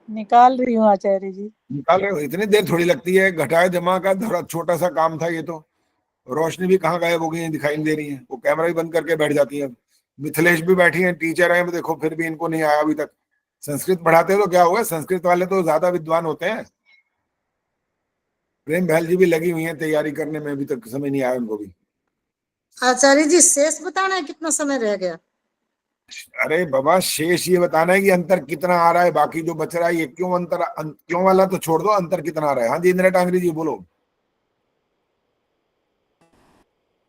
निकाल रही हूँ आचार्य जी। निकाल रहे हो? इतनी देर थोड़ी लगती है, घटाए जमा का थोड़ा छोटा सा काम था ये तो। रोशनी भी कहाँ गायब हो गई है, दिखाई नहीं दे रही है, वो कैमरा भी बंद करके बैठ जाती है। मिथिलेश भी बैठी है, टीचर है, देखो फिर भी इनको नहीं आया अभी तक। संस्कृत पढ़ाते हो तो क्या हुआ, संस्कृत वाले तो ज्यादा विद्वान होते हैं। प्रेम बहल जी भी लगी हुई है तैयारी करने में, अभी तक समय नहीं आया उनको भी। आचार्य जी शेष बताना है कितना समय रह गया? अरे बाबा शेष ये बताना है कि अंतर कितना आ रहा है, बाकी जो बच रहा है ये क्यों अंतर, क्यों वाला तो छोड़ दो, अंतर कितना आ रहा है। हाँ जी इंदिरा टांगरी जी बोलो।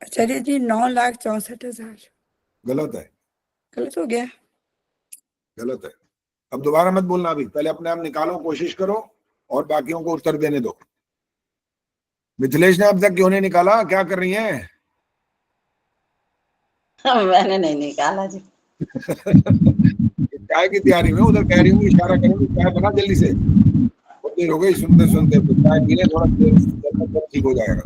आचार्य जी 9,64,000। गलत है, गलत हो गया? गलत है। अब दोबारा मत बोलना, अभी पहले अपने आप निकालो, कोशिश करो और बाकियों को उत्तर देने दो। मिथिलेश ने अब तक क्यों नहीं निकाला, क्या कर रही हैं? मैंने नहीं निकाला जी। चाय की तैयारी में उधर कह रही हूँ, इशारा करूंगी चाय बना जल्दी से। बहुत देर हो गई सुनते सुनते, तो चाय पी ले थोड़ा देर, ठीक हो जाएगा।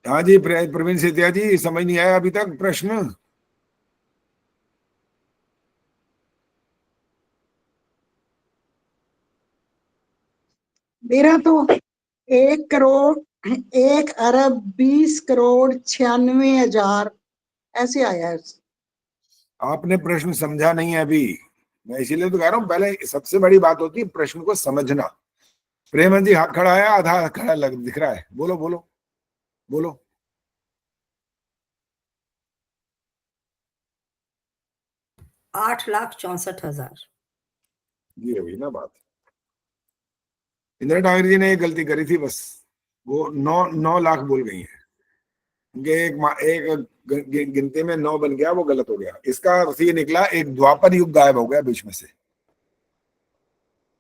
हाँ जी प्रवीण सेतिया जी, समझ नहीं आया अभी तक प्रश्न? मेरा तो 1,01,20,96,000 ऐसे आया है। आपने प्रश्न समझा नहीं है अभी, मैं इसीलिए तो कह रहा हूँ, पहले सबसे बड़ी बात होती है प्रश्न को समझना। प्रेमन जी हाथ खड़ा है, आधा हाथ खड़ा दिख रहा है, बोलो बोलो बोलो। 8,64,000। ये रही ना बात। इंदिरा टांगरी जी ने एक गलती करी थी बस, वो 9 लाख बोल गई है, एक गिनती में 9 बन गया, वो गलत हो गया। इसका अर्थ ये निकला एक द्वापर युग गायब हो गया बीच में से,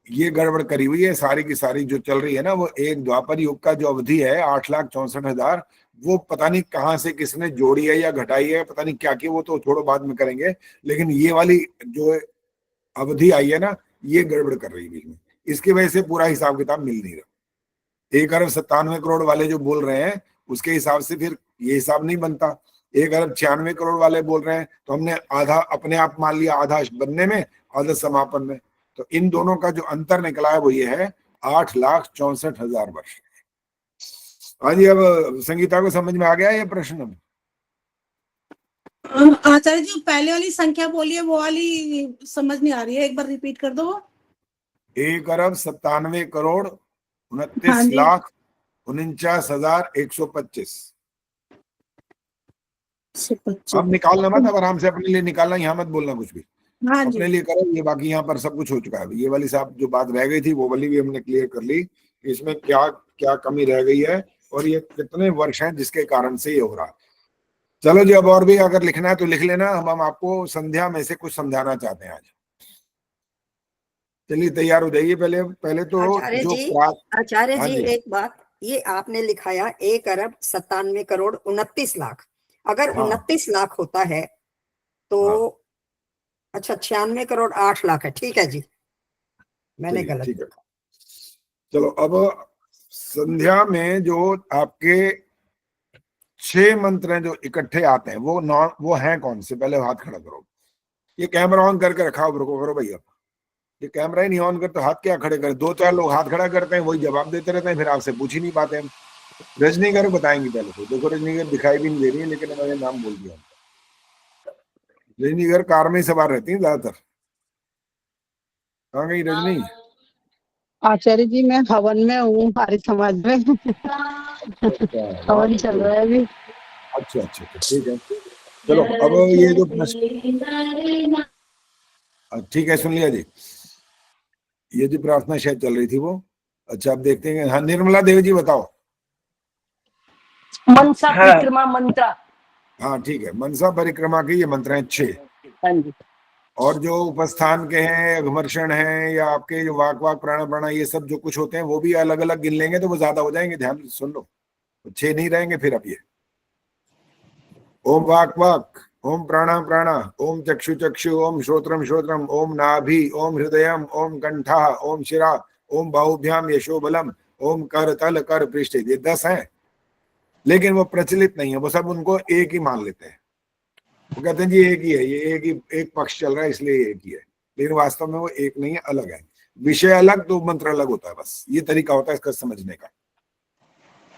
ये गड़बड़ करी हुई है सारी की सारी जो चल रही है ना। वो एक द्वापर युग का जो अवधि है 8,64,000, वो पता नहीं कहाँ से किसने जोड़ी है या घटाई है, पता नहीं क्या की, वो तो छोड़ो बाद में करेंगे। लेकिन ये वाली जो अवधि आई है ना, ये गड़बड़ कर रही है बीच में, इसकी वजह से पूरा हिसाब किताब मिल नहीं रहा। 1,97,00,00,000 वाले जो बोल रहे हैं उसके हिसाब से फिर ये हिसाब नहीं बनता। 1,96,00,00,000 वाले बोल रहे हैं तो हमने आधा अपने आप मान लिया, आधा बनने में आधा समापन में, तो इन दोनों का जो अंतर निकला है वो ये है 8,64,000 वर्ष। हाँ जी, अब संगीता को समझ में आ गया ये प्रश्न? आचार्य जी पहले वाली संख्या बोलिए, वो वाली समझ नहीं आ रही है, एक बार रिपीट कर दो। 1,97,29,49,125। अब निकालना मत, अब आराम से अपने लिए निकालना, यहाँ मत बोलना कुछ भी, हाँ जी। अपने लिए करो। ये बाकी यहाँ पर सब कुछ हो चुका है। ये वाली साहब जो बात रह गई थी वो वाली भी हमने क्लियर कर ली, इसमें क्या क्या कमी रह गई है और ये कितने वर्ष हैं जिसके कारण से ये हो रहा है। चलो जी, अब और भी अगर लिखना है तो लिख लेना, हम आपको संध्या में से कुछ समझाना चाहते हैं आज। चलिए तैयार हो जाइए। पहले तो आचार्य जी एक बात, ये आपने लिखाया 1,97,29,29,00,000, अगर 29 लाख होता है तो अच्छा 96,08,00,000 है, ठीक है जी, मैंने गलत लिखा। चलो अब संध्या में जो आपके 6 मंत्र हैं जो इकट्ठे आते हैं वो हैं कौन से, पहले हाथ खड़ा करो। ये कैमरा ऑन करके रखा हो, रुको करो भैया, ये कैमरा ही नहीं ऑन करते हाथ क्या खड़े करे। 2-4 लोग हाथ खड़ा करते हैं, वही जवाब देते रहते हैं, फिर आपसे पूछ ही नहीं पाते हम। रजनीगर बताएंगे पहले तो, देखो रजनीगर दिखाई भी नहीं दे रही है लेकिन मैंने नाम बोल दिया। रजनीगर कार में ही सवार रहती है ज्यादातर। कहाँ गई रजनी? आचार्य जी मैं हवन में हूँ आर्य समाज में। हवन चल रहा है अभी। अच्छा अच्छा अच्छा, ठीक है। चलो अब ये जो प्रश्न, ठीक है सुन लिया जी, ये जो प्रार्थना शायद चल रही थी वो, अच्छा आप देखते हैं। हाँ निर्मला देवी जी बताओ। मनसा परिक्रमा मंत्र। हाँ ठीक है, मनसा परिक्रमा के ये मंत्र हैं 6। हाँ जी। और जो उपस्थान के हैं, अघमर्षण हैं, या आपके जो वाक वाक प्राण प्राणा ये सब जो कुछ होते हैं वो भी अलग अलग गिन लेंगे तो वो ज्यादा हो जाएंगे। ध्यान सुन लो, 6 नहीं रहेंगे फिर। अब ये ओम वाक वाक, ओम प्राणा प्राणा, ओम चक्षु चक्षु, ओम श्रोत्रम श्रोत्रम, ओम नाभि, ओम हृदयम, ओम कंठा, ओम शिरा, ओम बाहुभ्याम यशोबलम, ओम कर तल कर पृष्ठ। ये 10 हैं, लेकिन वो प्रचलित नहीं है, वो सब उनको एक ही मान लेते हैं। वो कहते हैं जी एक ही है, ये एक ही एक पक्ष चल रहा है इसलिए एक ही है, लेकिन वास्तव में वो एक नहीं है, अलग है। विषय अलग तो मंत्र अलग होता है, बस ये तरीका होता है इसका समझने का।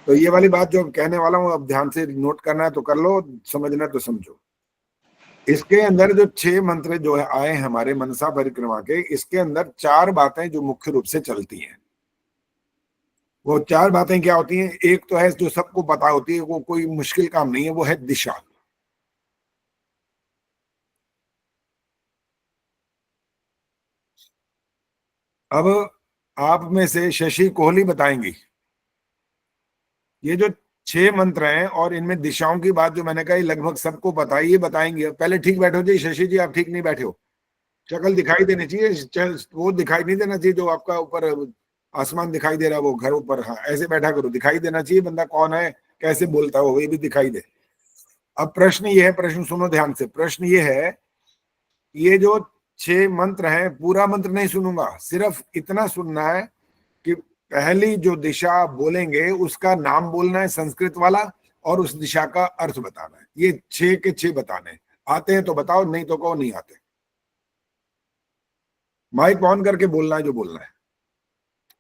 तो ये वाली बात जो कहने वाला हूँ अब ध्यान से नोट करना है तो कर लो, समझना तो समझो। इसके अंदर जो 6 मंत्र जो है आए हमारे मनसा परिक्रमा के, इसके अंदर 4 बातें जो मुख्य रूप से चलती हैं। वो 4 बातें क्या होती हैं? एक तो है जो सबको पता होती है, वो कोई मुश्किल काम नहीं है, वो है दिशा। अब आप में से शशि कोहली बताएंगी ये जो 6 मंत्र हैं और इनमें दिशाओं की बात जो मैंने कही लगभग सबको पता है, ये बताएंगे। पहले ठीक बैठो जी। शशि जी आप ठीक नहीं बैठे हो, शक्ल दिखाई देनी चाहिए, वो दिखाई नहीं देना चाहिए जो आपका ऊपर आसमान दिखाई दे रहा है वो घर ऊपर। हाँ ऐसे बैठा करो, दिखाई देना चाहिए बंदा कौन है, कैसे बोलता है वो, ये भी दिखाई दे। अब प्रश्न ये है, प्रश्न सुनो ध्यान से। प्रश्न ये है, ये जो 6 मंत्र हैं, पूरा मंत्र नहीं सुनूंगा, सिर्फ इतना सुनना है कि पहली जो दिशा बोलेंगे उसका नाम बोलना है संस्कृत वाला, और उस दिशा का अर्थ बताना है। ये 6 के 6 बताने। आते हैं तो बताओ, नहीं तो कहो नहीं आते। माइक ऑन करके बोलना है जो बोलना है।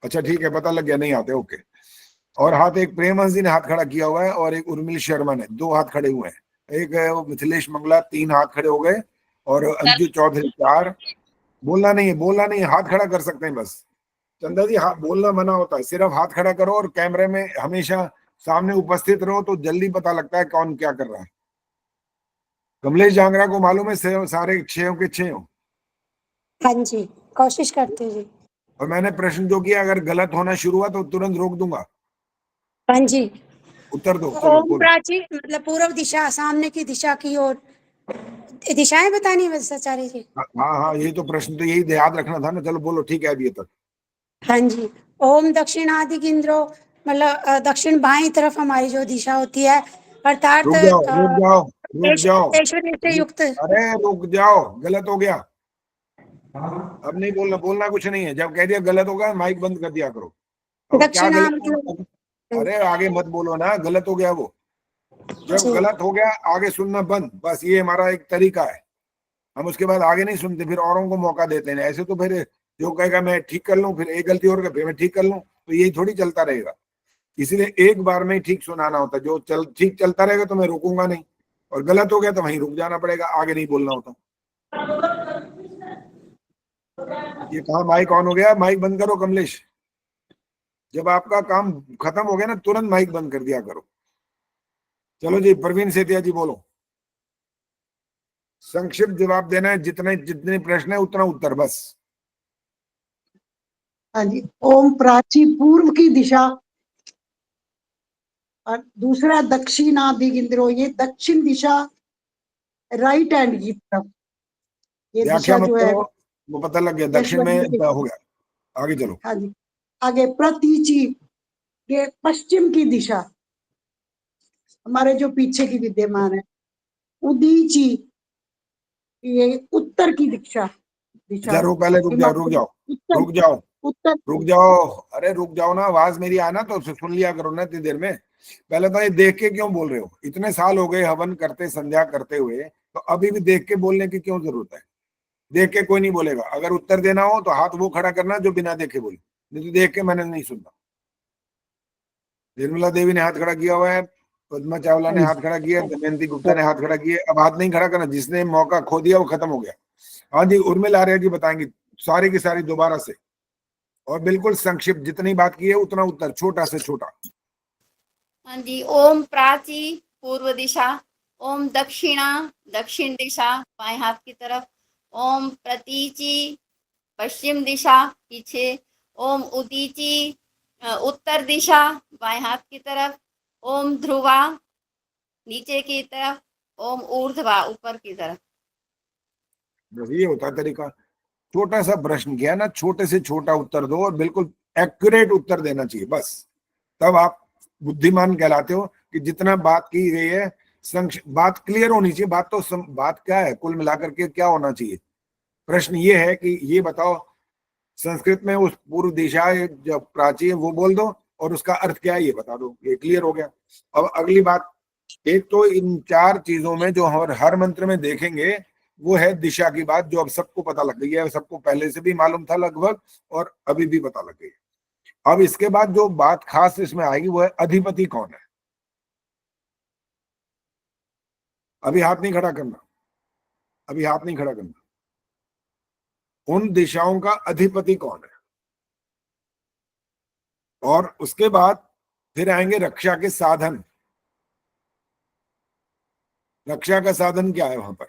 अच्छा ठीक है, पता लग गया नहीं आते, ओके। और हाथ, एक प्रेमहंस जी ने हाथ खड़ा किया हुआ है और एक उर्मिल शर्मा ने 2 हाथ खड़े हुए हैं। एक है वो मिथिलेश मंगला 3 हाथ खड़े हो गए, और अंजू चौधरी 4। बोलना नहीं है, बोलना नहीं है, हाथ खड़ा कर सकते हैं बस। चंदा जी हाथ बोलना मना होता है, सिर्फ हाथ खड़ा करो और कैमरे में हमेशा सामने उपस्थित रहो तो जल्दी पता लगता है कौन क्या कर रहा है। कमलेश जांगरा को मालूम है सारे 6 के 6 हो। हाँ जी कोशिश करते जी। और मैंने प्रश्न जो किया अगर गलत होना शुरू हुआ तो तुरंत रोक दूंगा। हाँ जी उत्तर दो, चलो ओम बोलो। प्राचीन मतलब पूर्व दिशा, सामने की दिशा की ओर दिशाएं बतानी है बस आचार्य जी। हाँ हाँ ये तो प्रश्न तो यही याद रखना था ना। चलो बोलो, ठीक है अभी तक। हाँ जी ओम दक्षिणादि केंद्रो मतलब दक्षिण बाईं तरफ हमारी जो दिशा होती है, अर्थात रुक जाओ रुक जाओ रुक जाओ, ऐश्वर्य से युक्त। अरे रुक जाओ, गलत हो गया। अब नहीं बोलना, बोलना कुछ नहीं है। जब कह दिया गलत होगा माइक बंद कर दिया करो। अब क्या दक्षिणा गलत? अरे आगे मत बोलो ना, गलत हो गया वो। जब गलत हो गया आगे सुनना बंद, बस ये हमारा एक तरीका है। हम उसके बाद आगे नहीं सुनते, फिर औरों को मौका देते हैं। ऐसे तो फिर जो कहेगा मैं ठीक कर लूं, फिर एक गलती और फिर मैं ठीक कर लूं, तो यही थोड़ी चलता रहेगा। इसलिए एक बार में ठीक सुनाना होता है। जो ठीक चलता रहेगा तो मैं रोकूंगा नहीं, और गलत हो गया तो वहीं रुक जाना पड़ेगा, आगे नहीं बोलना होता। ये कहा माइक ऑन हो गया? माइक बंद करो कमलेश। जब आपका काम खत्म हो गया ना तुरंत माइक बंद कर दिया करो। चलो जी प्रवीण सेतिया जी बोलो। संक्षिप्त जवाब देना है, जितने प्रश्न है उतना उत्तर बस। हाँ जी ओम प्राची पूर्व की दिशा, और दूसरा दक्षिणादि केंद्रो, ये दक्षिण दिशा राइट हैंड की तरफ। ये व्याख्या दिशा मत जो है करो, वो पता लग गया दक्षिण में हो गया। आगे चलो। हाँ जी आगे प्रतीची, ये पश्चिम की दिशा हमारे जो पीछे की विद्यमान है। उदीची, ये उत्तर की दिशा दिशा। पहले रुक जाओ रुक जाओ रुक जाओ उत्तर रुक जाओ। अरे रुक जाओ ना, आवाज मेरी आए ना तो सुन लिया करो ना इतनी देर में। पहले तो ये देख के क्यों बोल रहे हो? इतने साल हो गए हवन करते, संध्या करते हुए, तो अभी भी देख के बोलने की क्यों जरूरत है? देख के कोई नहीं बोलेगा। अगर उत्तर देना हो तो हाथ वो खड़ा करना जो बिना देखे बोले, नहीं तो देख के मैंने नहीं सुनना। निर्मला देवी ने हाथ खड़ा किया हुआ है, पद्मा चावला ने हाथ खड़ा किया, दमयंती गुप्ता ने हाथ खड़ा किया। अब हाथ नहीं खड़ा करना, जिसने मौका खो दिया वो खत्म हो गया। हाँ जी उर्मिल आर्य जी बताएंगे सारी की सारी दोबारा से। और बिल्कुल संक्षिप्त, जितनी बात की है उतना उत्तर, छोटा से छोटा। हाँ जी। ओम प्राची पूर्व दिशा, ओम दक्षिणा दक्षिण दिशा बाएं हाथ की तरफ, ओम प्रतीची पश्चिम दिशा पीछे, ओम उदीची उत्तर दिशा बाएं हाथ की तरफ, ओम ध्रुवा नीचे की तरफ, ओम ऊर्ध्वा ऊपर की तरफ। बस ये होता है तरीका। छोटा सा प्रश्न किया ना, छोटे से छोटा उत्तर दो और बिल्कुल एक्यूरेट उत्तर देना चाहिए, बस तब आप बुद्धिमान कहलाते हो। कि जितना बात की गई है बात क्लियर होनी चाहिए। बात तो बात क्या है, कुल मिलाकर के क्या होना चाहिए। प्रश्न ये है कि ये बताओ संस्कृत में उस पूर्व दिशा जो प्राची है वो बोल दो, और उसका अर्थ क्या है ये बता दो, ये क्लियर हो गया। अब अगली बात, एक तो इन 4 चीजों में जो हर मंत्र में देखेंगे वो है दिशा की बात, जो अब सबको पता लग गई है, सबको पहले से भी मालूम था लगभग, और अभी भी पता लग गई है। अब इसके बाद जो बात खास इसमें आएगी वो है अधिपति कौन है। अभी हाथ नहीं खड़ा करना, अभी हाथ नहीं खड़ा करना। उन दिशाओं का अधिपति कौन है, और उसके बाद फिर आएंगे रक्षा के साधन। रक्षा का साधन क्या है वहां पर।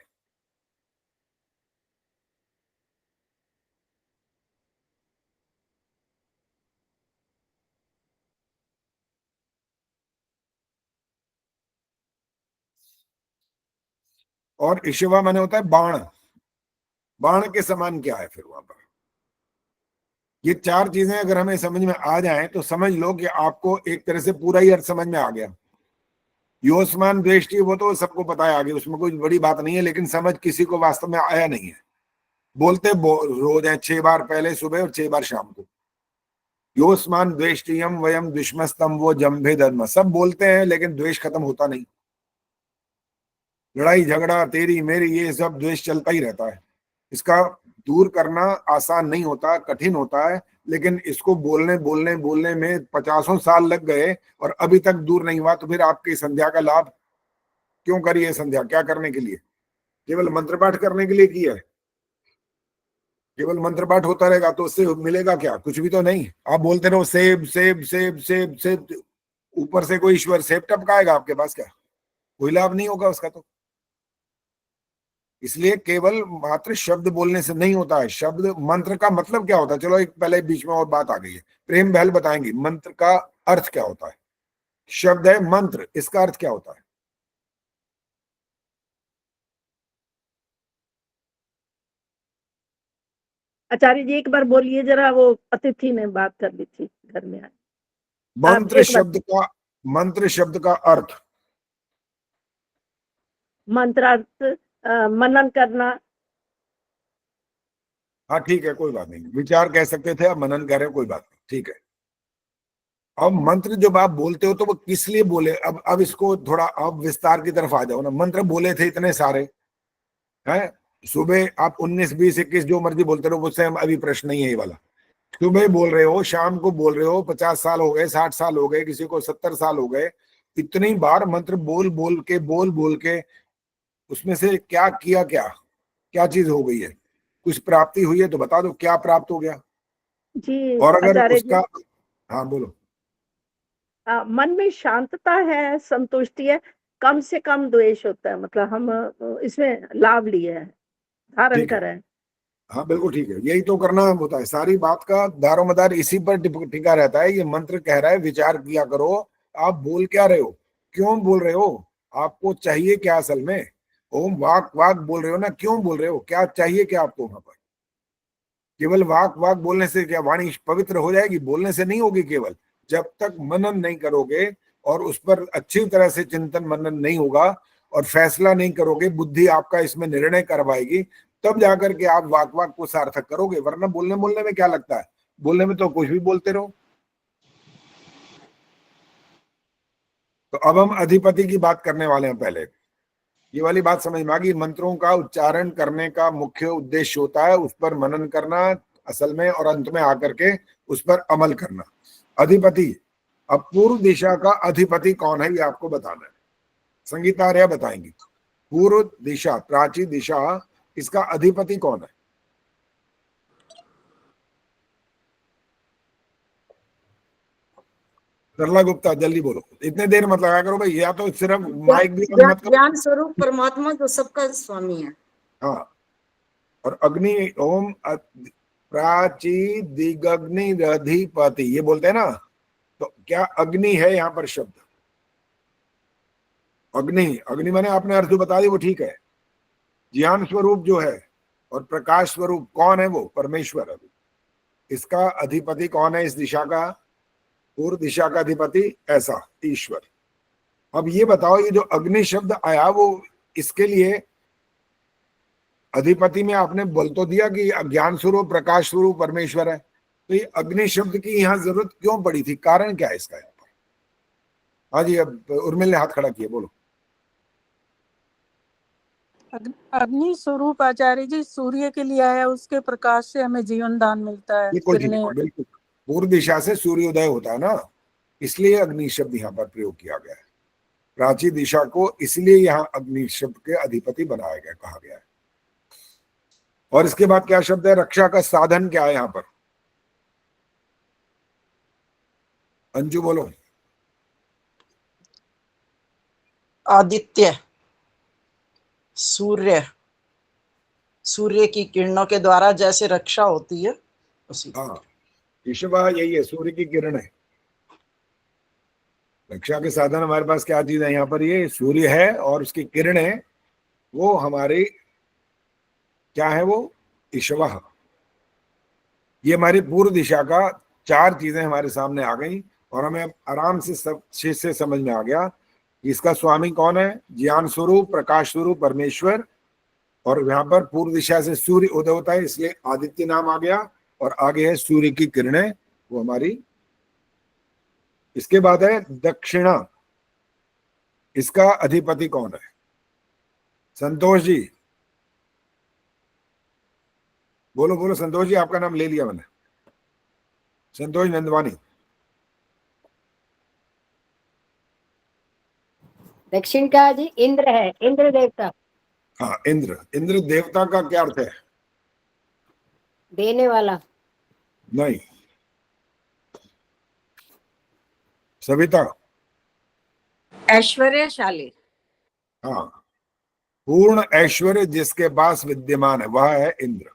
और ईशवा माने होता है बाण, बाण के समान क्या है फिर वहां पर। ये 4 चीजें अगर हमें समझ में आ जाएं तो समझ लो कि आपको एक तरह से पूरा ही अर्थ समझ में आ गया। योस्मान दृष्टि वो तो सबको पता है आगे, उसमें कोई बड़ी बात नहीं है, लेकिन समझ किसी को वास्तव में आया नहीं है। बोलते रोज हैं 6 बार, पहले सुबह और 6 बार शाम को। योस्मान द्वेष्टियम वयम दुष्मस्तम वो जम्भे धर्म, सब बोलते हैं लेकिन द्वेष खत्म होता नहीं। लड़ाई झगड़ा तेरी मेरी ये सब द्वेष चलता ही रहता है। इसका दूर करना आसान नहीं होता, कठिन होता है, लेकिन इसको बोलने बोलने बोलने में 50 साल लग गए और अभी तक दूर नहीं हुआ। तो फिर आपकी संध्या का लाभ क्यों करिए। संध्या क्या करने के लिए, केवल मंत्र पाठ करने के लिए किया है। केवल मंत्र पाठ होता रहेगा तो उससे मिलेगा क्या, कुछ भी तो नहीं। आप बोलते रहो सेब सेब सेब सेब सेब, ऊपर से कोई ईश्वर सेब टपकाएगा आपके पास क्या, कोई लाभ नहीं होगा उसका। तो इसलिए केवल मात्र शब्द बोलने से नहीं होता है। शब्द मंत्र का मतलब क्या होता है, चलो एक पहले बीच में और बात आ गई है, प्रेम बहल बताएंगे मंत्र का अर्थ क्या होता है। शब्द है मंत्र, इसका अर्थ क्या होता है। आचार्य जी एक बार बोलिए जरा, वो अतिथि ने बात कर ली थी घर में। मंत्र शब्द का अर्थ, मंत्रार्थ मनन करना। हाँ ठीक है, कोई बात नहीं, विचार कह सकते थे, अब मनन कर रहे हो, कोई बात नहीं, ठीक है। अब मंत्र जब आप बोलते हो तो वो किस लिए बोले, अब इसको थोड़ा अब विस्तार की तरफ आ जाओ ना। मंत्र बोले थे इतने सारे हैं, सुबह आप 19 20 21 जो मर्जी बोलते रहो, मुझसे अभी प्रश्न नहीं है ये वाला। सुबह बोल रहे हो, शाम को बोल रहे हो, 50 साल हो गए, 60 साल हो गए, किसी को 70 साल हो गए। इतनी बार मंत्र बोल बोल के उसमें से क्या किया, क्या चीज हो गई है, कुछ प्राप्ति हुई है तो बता दो, क्या प्राप्त हो गया। जी और अगर आचार्य उसका, जी, हाँ बोलो। मन में शांतता है, संतुष्टि है, कम से कम द्वेष होता है, मतलब हम इसमें लाभ लिए हैं, धारण ठीक है, कर रहे हैं। हाँ बिल्कुल ठीक है, यही तो करना होता है। सारी बात का दारोमदार इसी पर टिका रहता है। ये मंत्र कह रहा है विचार किया करो, आप बोल क्या रहे हो, क्यों बोल रहे हो, आपको चाहिए क्या असल में। ओम वाक वाक बोल रहे हो ना, क्यों बोल रहे हो, क्या चाहिए क्या आपको वहां पर। केवल वाक वाक बोलने से क्या वाणी पवित्र हो जाएगी, बोलने से नहीं होगी। केवल जब तक मनन नहीं करोगे और उस पर अच्छी तरह से चिंतन मनन नहीं होगा और फैसला नहीं करोगे, बुद्धि आपका इसमें निर्णय करवाएगी, तब जाकर के आप वाक वाक को सार्थक करोगे। वरना बोलने बोलने में क्या लगता है, बोलने में तो कुछ भी बोलते रहो। तो अब हम अधिपति की बात करने वाले हैं। पहले ये वाली बात समझ में आ गई, मंत्रों का उच्चारण करने का मुख्य उद्देश्य होता है उस पर मनन करना असल में, और अंत में आकर के उस पर अमल करना। अधिपति, अब पूर्व दिशा का अधिपति कौन है ये आपको बताना है। संगीतार्या बताएंगी पूर्व दिशा, प्राची दिशा, इसका अधिपति कौन है। सरला गुप्ता जल्दी बोलो, इतने देर मत लगा करो भाई, या तो सिर्फ माइक भी ऑन मत करो। ज्ञान स्वरूप परमात्मा जो सबका स्वामी है। हाँ, और अग्नि ओम प्राची दिग्नि अधिपति ये बोलते हैं ना, तो क्या अग्नि है यहाँ पर शब्द? अग्नि, अग्नि मैंने आपने अर्थ बता दी, वो ठीक है। ज्ञान स्वरूप जो है और प्रकाश स्वरूप कौन है? वो परमेश्वर। इसका अधिपति कौन है? इस दिशा का, पूर्व दिशा का अधिपति ऐसा ईश्वर। अब ये बताओ, ये जो अग्नि शब्द आया वो इसके लिए अधिपति में आपने बोल तो दिया कि ज्ञान स्वरूप प्रकाश स्वरूप परमेश्वर है, तो ये अग्नि शब्द की यहाँ जरूरत क्यों पड़ी थी? कारण क्या है इसका यहाँ पर? हाँ जी, अब उर्मिल ने हाथ खड़ा किया, बोलो। अग्नि स्वरूप आचार्य जी सूर्य के लिए आया, उसके प्रकाश से हमें जीवन दान मिलता है। बिल्कुल बिल्कुल, पूर्व दिशा से सूर्योदय होता है ना, इसलिए अग्नि शब्द यहाँ पर प्रयोग किया गया है। प्राची दिशा को इसलिए यहाँ अग्नि शब्द के अधिपति बनाया गया, कहा गया है। और इसके बाद क्या शब्द है? रक्षा का साधन क्या है यहाँ पर? अंजू बोलो। आदित्य, सूर्य, सूर्य की किरणों के द्वारा जैसे रक्षा होती है उसी। हाँ, ईश्वर यही है, सूर्य की किरण है। रक्षा के साधन हमारे पास क्या चीज है यहाँ पर? ये सूर्य है और उसकी किरणें, वो हमारी क्या है? वो ईश्वर। ये हमारी पूर्व दिशा का चार चीजें हमारे सामने आ गई और हमें आराम से सब चीज से समझ में आ गया इसका स्वामी कौन है? ज्ञान स्वरूप प्रकाश स्वरूप परमेश्वर। और यहाँ पर पूर्व दिशा से सूर्य उदय होता है, इसलिए आदित्य नाम आ गया। और आगे है सूर्य की किरणें, वो हमारी। इसके बाद है दक्षिणा, इसका अधिपति कौन है? संतोष जी बोलो बोलो। संतोष जी, आपका नाम ले लिया मैंने, संतोष नंदवानी। दक्षिण का जी इंद्र है, इंद्र देवता। हाँ, इंद्र। इंद्र देवता का क्या अर्थ है? देने वाला। नहीं, सविता। ऐश्वर्यशाली। हाँ, पूर्ण ऐश्वर्य जिसके पास विद्यमान है वह है इंद्र।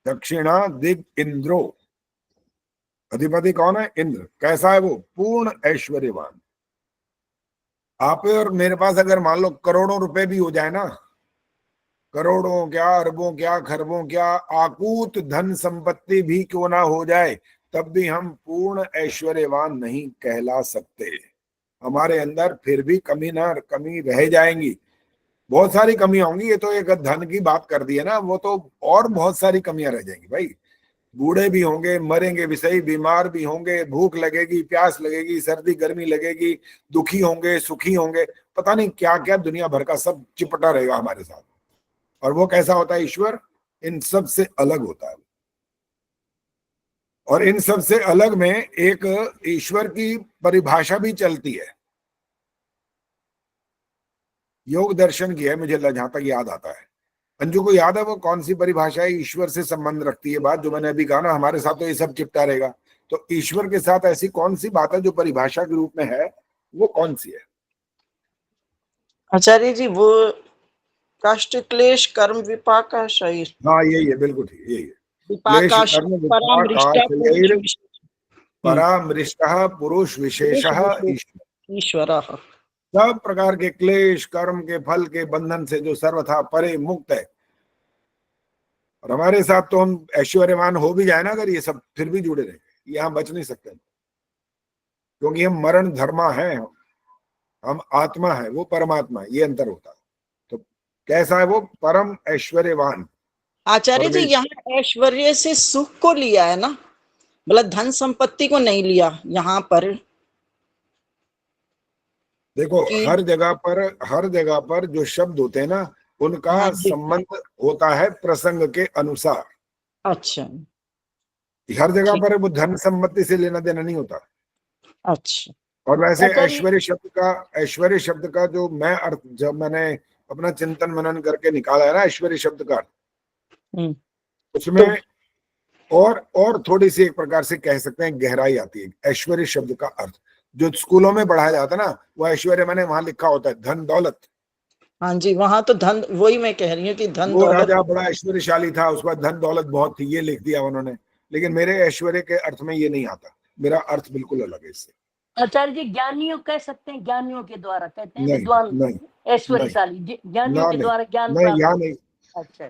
दक्षिणा दिग इंद्रो, अधिपति कौन है? इंद्र। कैसा है वो? पूर्ण ऐश्वर्यवान। आप और मेरे पास अगर मान लो करोड़ों रुपए भी हो जाए ना, करोड़ों क्या, अरबों क्या, खरबों क्या, आकूत धन संपत्ति भी क्यों ना हो जाए, तब भी हम पूर्ण ऐश्वर्यवान नहीं कहला सकते। हमारे अंदर फिर भी कमी रह जाएंगी, बहुत सारी कमियां होंगी। ये तो एक धन की बात कर दी है ना, वो तो और बहुत सारी कमियां रह जाएंगी भाई। बूढ़े भी होंगे, मरेंगे भी सही, बीमार भी होंगे, भूख लगेगी, प्यास लगेगी, सर्दी गर्मी लगेगी, दुखी होंगे, सुखी होंगे, पता नहीं क्या क्या दुनिया भर का सब चिपटा रहेगा हमारे साथ। और वो कैसा होता है? ईश्वर इन सब से अलग होता है। और इन सब से अलग में एक ईश्वर की परिभाषा भी चलती है, योग दर्शन की है, मुझे जहां तक याद आता है। अंजू को याद है वो कौन सी परिभाषा है ईश्वर से संबंध रखती है? बात जो मैंने अभी कहा ना, हमारे साथ तो ये सब चिपटा रहेगा, तो ईश्वर के साथ ऐसी कौन सी बात है जो परिभाषा के रूप में है, वो कौन सी है? आचार्य जी, वो कष्ट क्लेश कर्म विपाका शरीर। हाँ, यही है, बिल्कुल ठीक, यही है। विपाका परामृष्टः पुरुष विशेषः ईश्वर। सब प्रकार के क्लेश कर्म के फल के बंधन से जो सर्वथा परे मुक्त है। और हमारे साथ तो हम ऐश्वर्यवान हो भी जाए ना अगर, ये सब फिर भी जुड़े रहे, ये हम बच नहीं सकते, क्योंकि हम मरण धर्मा है, हम आत्मा है, वो परमात्मा है, ये अंतर होता है। तो कैसा है वो? परम ऐश्वर्यवान। आचार्य जी, यहाँ ऐश्वर्य से सुख को लिया है ना, मतलब धन संपत्ति को नहीं लिया यहाँ पर। देखो, हर जगह पर जो शब्द होते हैं ना, उनका संबंध होता है प्रसंग के अनुसार। अच्छा, हर जगह पर वो धन संपत्ति से लेना देना नहीं होता। अच्छा। और वैसे ऐश्वर्य शब्द का जो मैं अर्थ, जब मैंने अपना चिंतन मनन करके निकाला है ना ऐश्वर्य शब्द का, उसमें और थोड़ी सी एक प्रकार से कह सकते हैं गहराई आती है ऐश्वर्य शब्द का अर्थ। जो स्कूलों में पढ़ाया जाता है ना, वो ऐश्वर्य मैंने वहां लिखा होता है धन दौलत। हाँ जी, वहां तो धन, वही मैं कह रही हूँ कि धन वो दौलत। राजा बड़ा ऐश्वर्यशाली था, उसके बाद धन दौलत बहुत थी, ये लिख दिया उन्होंने। लेकिन मेरे ऐश्वर्य के अर्थ में ये नहीं आता, मेरा अर्थ बिल्कुल अलग है इससे। आचार्य जी ज्ञानियों कह सकते हैं, ज्ञानियों के द्वारा कहते हैं नहीं विद्वान नहीं ऐश्वर्यशाली, ज्ञानियों ना के नहीं द्वारा ज्ञान नहीं, प्राप्त। यहाँ नहीं, अच्छा,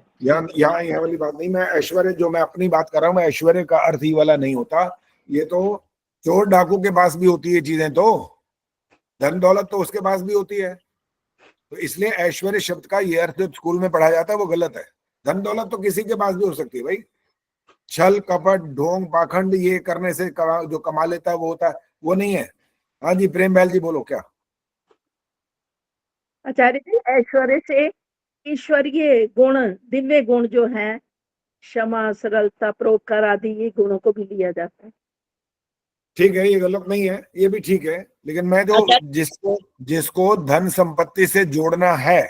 यहाँ यह वाली बात नहीं। मैं ऐश्वर्य, जो मैं अपनी बात कर रहा हूँ, ऐश्वर्य का अर्थ ही वाला नहीं होता। ये तो चोर डाकू के पास भी होती है चीजें, तो धन दौलत तो उसके पास भी होती है। तो इसलिए ऐश्वर्य शब्द का ये अर्थ जो स्कूल में पढ़ाया जाता है वो गलत है। धन दौलत तो किसी के पास भी हो सकती है भाई। छल कपट ढोंग पाखंड ये करने से जो कमा लेता है वो होता है, वो नहीं है। हाँ जी प्रेम बैल जी बोलो क्या। आचार्य जी ऐश्वर्य से ईश्वरीय गुण, दिव्य गुण जो है, क्षमा, सरलता, परोपकार आदि, ये गुणों को भी लिया जाता है। ठीक है, ये गलत नहीं है, ये भी ठीक है। लेकिन मैं जो जिसको धन संपत्ति से जोड़ना है,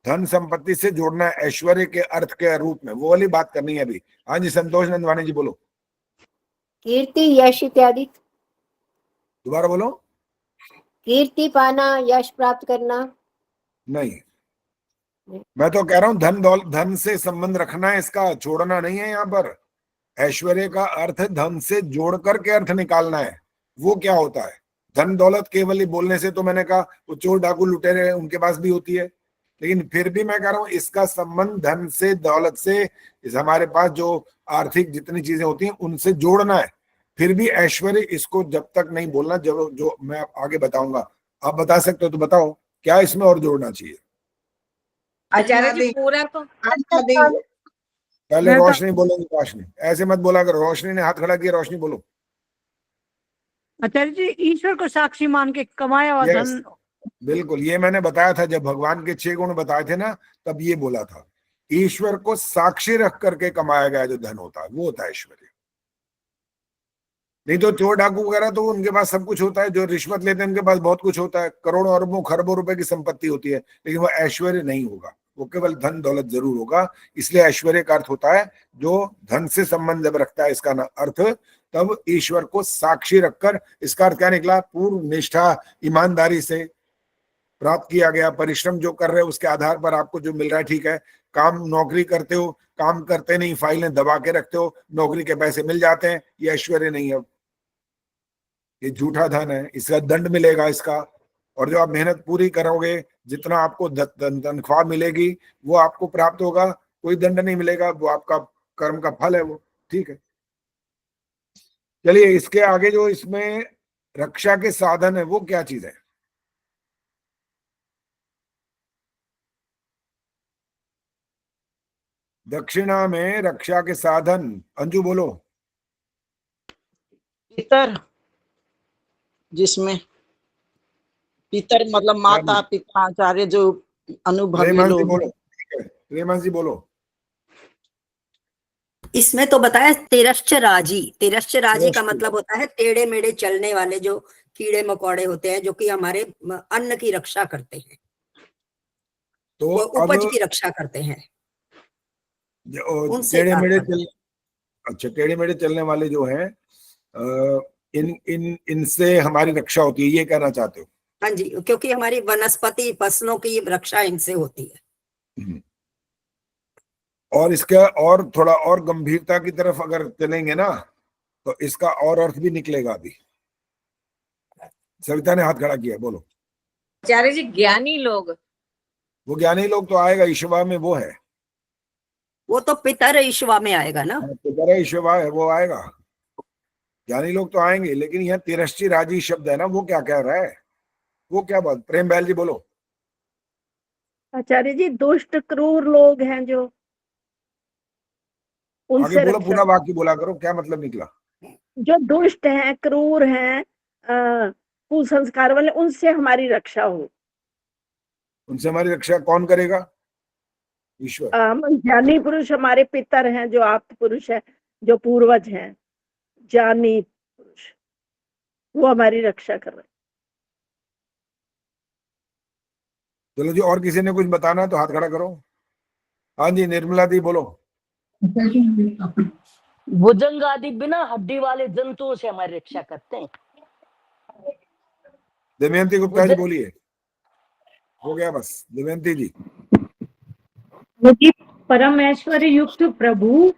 धन संपत्ति से जोड़ना है ऐश्वर्य के अर्थ के रूप में, वो वाली बात करनी है अभी। हाँ जी संतोष नंदवानी जी बोलो। कीर्ति यश इत्यादि। दोबारा बोलो। कीर्ति पाना, यश प्राप्त करना। नहीं, मैं तो कह रहा हूं धन से संबंध रखना है, इसका छोड़ना नहीं है। यहाँ पर ऐश्वर्य का अर्थ धन से जोड़ करके अर्थ निकालना है। वो क्या होता है? धन दौलत केवल ही बोलने से तो मैंने कहा वो चोर डाकू लुटेरे उनके पास भी होती है, लेकिन फिर भी मैं कह रहा हूं इसका संबंध धन से, दौलत से, इस हमारे पास जो आर्थिक जितनी चीजें होती हैं उनसे जोड़ना है। फिर भी ऐश्वर्य इसको जब तक नहीं बोलना, जब जो मैं आगे बताऊंगा। आप बता सकते हो तो बताओ क्या इसमें और जोड़ना चाहिए। आचार्य जी पूरा तो पहले रोशनी बोलेंगे, रोशनी ऐसे मत बोला करो। रोशनी ने हाथ खड़ा किया, रोशनी बोलो। आचार्य जी ईश्वर को साक्षी मान के कमाया हुआ धन। बिल्कुल, ये मैंने बताया था जब भगवान के 6 गुण बताए थे ना, तब ये बोला था ईश्वर को साक्षी रख करके कमाया गया जो धन होता है वो होता है ऐश्वर्य। नहीं तो चोर डाकू वगैरह तो उनके पास सब कुछ होता है, जो रिश्वत लेते हैं उनके पास बहुत कुछ होता है, करोड़ों अरबों खरबों रुपए की संपत्ति होती है, लेकिन वो ऐश्वर्य नहीं होगा, वो केवल धन दौलत जरूर होगा। इसलिए ऐश्वर्य का अर्थ होता है जो धन से संबंध जब रखता है इसका अर्थ, तब ईश्वर को साक्षी रखकर। इसका अर्थ क्या निकला? पूर्ण निष्ठा ईमानदारी से प्राप्त किया गया परिश्रम जो कर रहे हो उसके आधार पर आपको जो मिल रहा है, ठीक है। काम नौकरी करते हो, काम करते नहीं, फाइलें दबा के रखते हो, नौकरी के पैसे मिल जाते हैं, ये ऐश्वर्य नहीं है, ये झूठा धन है, इसका दंड मिलेगा इसका। और जो आप मेहनत पूरी करोगे, जितना आपको तनख्वाह मिलेगी वो आपको प्राप्त होगा, कोई दंड नहीं मिलेगा, वो आपका कर्म का फल है वो, ठीक है। चलिए इसके आगे जो इसमें रक्षा के साधन है वो क्या चीज है? दक्षिणा में रक्षा के साधन, अंजू बोलो। पितर, जिसमें पितर मतलब माता पिता आचार्य जो अनुभवी लोग। बोलो, रेमन जी बोलो। इसमें तो बताया तिरश्चराजी। तिरश्चराजी का मतलब होता है टेढ़े मेढ़े चलने वाले जो कीड़े मकोड़े होते हैं, जो कि हमारे अन्न की रक्षा करते हैं, तो वो उपज की रक्षा करते हैं। टेढ़े मेढ़े अच्छा, टेढ़े मेढ़े चलने वाले जो हैं, इनसे हमारी रक्षा होती है, ये कहना चाहते हो? हाँ जी, क्योंकि हमारी वनस्पति फसलों की रक्षा इनसे होती है। और इसका और थोड़ा और गंभीरता की तरफ अगर चलेंगे ना, तो इसका और अर्थ भी निकलेगा। अभी सविता ने हाथ खड़ा किया, बोलो। आचार्य जी ज्ञानी लोग, वो ज्ञानी लोग तो आएगा ईश्वा में, वो है, वो तो पितर ईश्वा में आएगा ना। पितर ईश्वा है, वो आएगा। ज्ञानी लोग तो आएंगे, लेकिन यहाँ तिरश्ची राजी शब्द है ना, वो क्या कह रहा है? वो क्या बात? प्रेम बैल जी बोलो। आचार्य जी दुष्ट क्रूर लोग हैं जो, उनसे आगे बोलो, पूरा वाक्य बोला करो, क्या मतलब निकला? जो दुष्ट हैं, क्रूर हैं, कुसंस्कार वाले, उनसे हमारी रक्षा हो। उनसे हमारी रक्षा कौन करेगा? ईश्वर। ज्ञानी पुरुष हमारे पितर हैं, जो आप्त पुरुष है, जो पूर्वज हैं, ज्ञानी पुरुष, वो हमारी रक्षा कर रहे हैं। चलो जी, और किसी ने कुछ बताना है तो हाथ खड़ा करो। हाँ जी निर्मला दी बोलो। भुजंग आदि बिना हड्डी वाले जंतुओं से हमारी रक्षा करते हैं। दमयंती गुप्ता जी बोलिए। हो गया बस, दमयंती जी। मुझे परमेश्वर युक्त प्रभु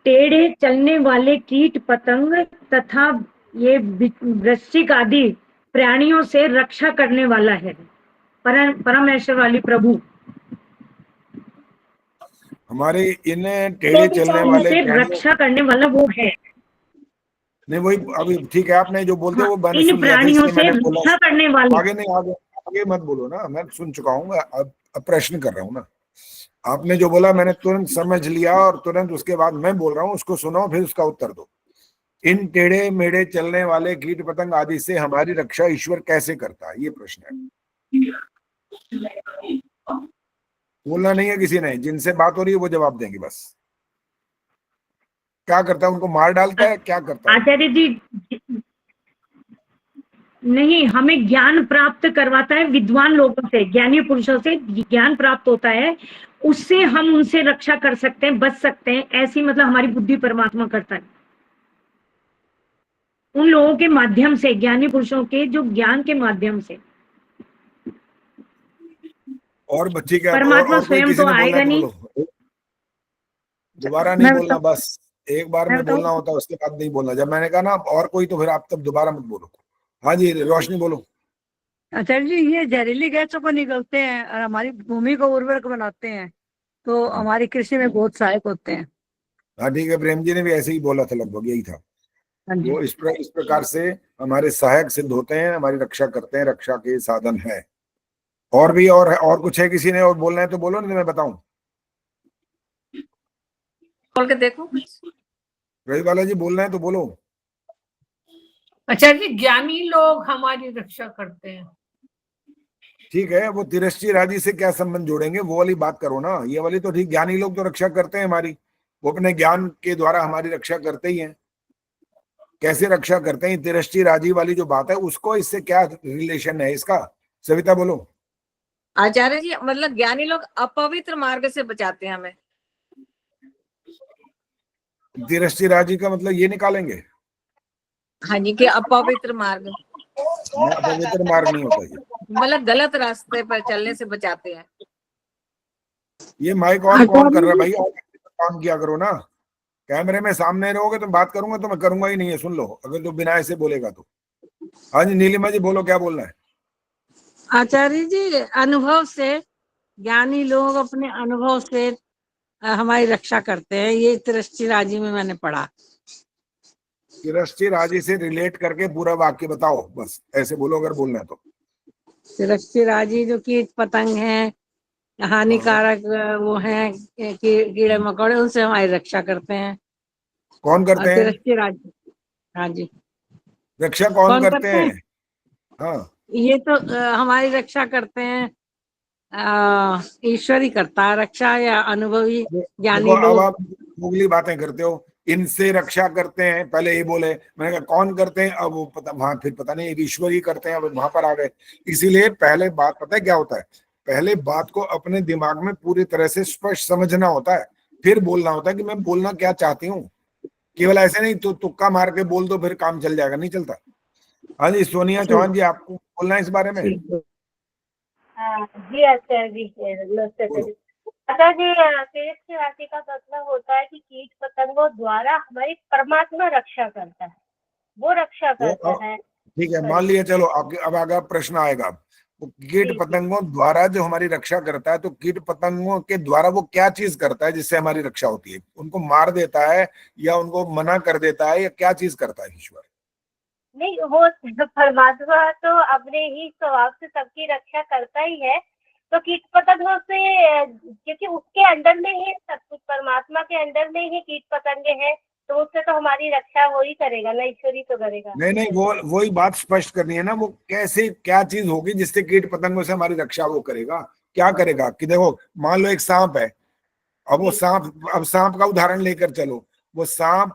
टेढ़े चलने वाले कीट पतंग तथा ये वृश्चिक आदि प्राणियों से रक्षा करने वाला है। परमेश्वर वाली प्रभु हमारे इन टेढ़े चलने वाले से रक्षा करने वाला वो है। नहीं वही अभी ठीक है, आपने जो बोलते हो वो मैंने इन सुन लिया था, प्राणियों इसलिए से मैंने बोला। रक्षा करने वाला आगे नहीं, आगे मत बोलो ना, मैं सुन चुका हूँ, अब प्रश्न कर रहा हूँ ना। आपने जो बोला मैंने तुरंत समझ लिया और तुरंत उसके बाद मैं बोल रहा हूँ, उसको सुनो फिर उसका उत्तर दो। इन टेढ़े मेढ़े चलने वाले कीट पतंग आदि से हमारी रक्षा ईश्वर कैसे करता है, ये प्रश्न है। बोलना नहीं है किसी ने, जिनसे बात हो रही है वो जवाब देंगे बस। क्या करता है, उनको मार डालता है, क्या करता है? आचार्य जी नहीं, हमें ज्ञान प्राप्त करवाता है विद्वान लोगों से, ज्ञानी पुरुषों से ज्ञान प्राप्त होता है, उससे हम उनसे रक्षा कर सकते हैं, बच सकते हैं, ऐसी मतलब हमारी बुद्धि परमात्मा करता है उन लोगों के माध्यम से, ज्ञानी पुरुषों के जो ज्ञान के माध्यम से। और बच्ची क्या परमात्मा और कोई स्वयं किसी तो ने बोलना आएगा है तो नहीं। बोलो। दोबारा नहीं बोलना, बस एक बार में बोलना होता है, उसके बाद नहीं बोलना। जब मैंने कहा ना और कोई, तो फिर आप तब दोबारा मत बोलो। हाँ जी रोशनी बोलो। आचार्य जी, ये जहरीली गैसों को निकलते हैं और हमारी भूमि को उर्वरक बनाते हैं, तो हमारी कृषि में बहुत सहायक होते हैं। हाँ ठीक है, प्रेम जी ने भी ऐसे ही बोला था, लगभग यही था। वो इस प्रकार से हमारे सहायक सिद्ध होते हैं, हमारी रक्षा करते हैं, रक्षा के साधन है। और भी और कुछ है, किसी ने और बोलना है तो बोलो, नहीं मैं बताऊं। बोल के देखो। रवि बाला जी बोलना है तो बोलो। आचार्य जी, ज्ञानी लोग हमारी रक्षा करते हैं। ठीक है, वो तिरश्ची राजी से क्या संबंध जोड़ेंगे, वो वाली बात करो ना। ये वाली तो ठीक, ज्ञानी लोग तो रक्षा करते हैं हमारी, वो अपने ज्ञान के द्वारा हमारी रक्षा करते ही हैं। कैसे रक्षा करते हैं, तिरश्ची राजी वाली जो बात है, उसको इससे क्या रिलेशन है इसका? सविता बोलो। आचार्य जी मतलब ज्ञानी लोग अपवित्र मार्ग से बचाते हैं हमें। तिरश्ची राजी का मतलब ये निकालेंगे? हाँ जी, कि अपवित्र मार्ग। अपवित्र मार्ग नहीं होता ये, मतलब गलत रास्ते पर चलने से बचाते हैं। ये माइक ऑन कौन कर रहा है भाई? काम किया करो ना, कैमरे में सामने रहोगे तो बात करूंगा तो मैं करूंगा ही नहीं है, सुन लो, अगर तो बिना ऐसे बोलेगा तो। हाँ जी नीलिमा जी बोलो, क्या बोलना है? आचार्य जी, अनुभव से ज्ञानी लोग अपने अनुभव से हमारी रक्षा करते हैं, ये तिरश्ची राजी में मैंने पढ़ा। तिरश्ची राजी से रिलेट करके पूरा वाक्य बताओ, बस ऐसे बोलो अगर बोलना है तो। तिरश्ची राजी जो कीट पतंग हैं, हानिकारक वो हैं, कीड़े मकोड़े, उनसे हमारी रक्षा करते हैं। कौन करते हैं? तिरश्ची राजी, हाँ जी। रक्षा कौन करते हैं? हाँ ये तो हमारी रक्षा करते हैं, ईश्वर ही करता है रक्षा, या अनुभवी ज्ञानी अब लोग। आप मुगली बातें करते हो, इनसे रक्षा करते हैं, पहले ये बोले, मैंने कहा कौन करते हैं, अब वो पता वहां फिर पता नहीं ईश्वर ही करते हैं, अब वहां पर आ गए। इसीलिए पहले बात पता है क्या होता है, पहले बात को अपने दिमाग में पूरी तरह से स्पष्ट समझना होता है, फिर बोलना होता है कि मैं बोलना क्या चाहती हूँ। केवल ऐसे नहीं तो तुक्का मार के बोल दो फिर काम चल जाएगा, नहीं चलता। हाँ जी सोनिया चौहान जी, आपको बोलना है इस बारे में? जी आचार्य जी, नमस्ते आचार्य। आचार्य जी, तिरश्ची राशि का मतलब होता है कि कीट पतंगों द्वारा हमारी परमात्मा रक्षा करता है, वो रक्षा करता है। ठीक है, मान लिया, चलो अब आगे प्रश्न आएगा। वो कीट पतंगों द्वारा जो हमारी रक्षा करता है, तो कीट पतंगों के द्वारा वो क्या चीज करता है जिससे हमारी रक्षा होती है? उनको मार देता है या उनको मना कर देता है, या क्या चीज करता है ईश्वर? नहीं, वो परमात्मा तो अपने ही स्वभाव से सबकी रक्षा करता ही है, तो कीट पतंगों से, क्योंकि उसके अंडर में ही सब कुछ, परमात्मा के अंडर में ही कीट पतंगे हैं, तो उससे तो हमारी रक्षा वो ही करेगा ना, ईश्वर ही तो करेगा। नहीं, वही बात स्पष्ट करनी है ना, वो कैसे क्या चीज होगी जिससे कीट पतंगों से हमारी रक्षा वो करेगा, क्या करेगा? कि देखो मान लो एक सांप है, अब वो सांप का उदाहरण लेकर चलो, वो सांप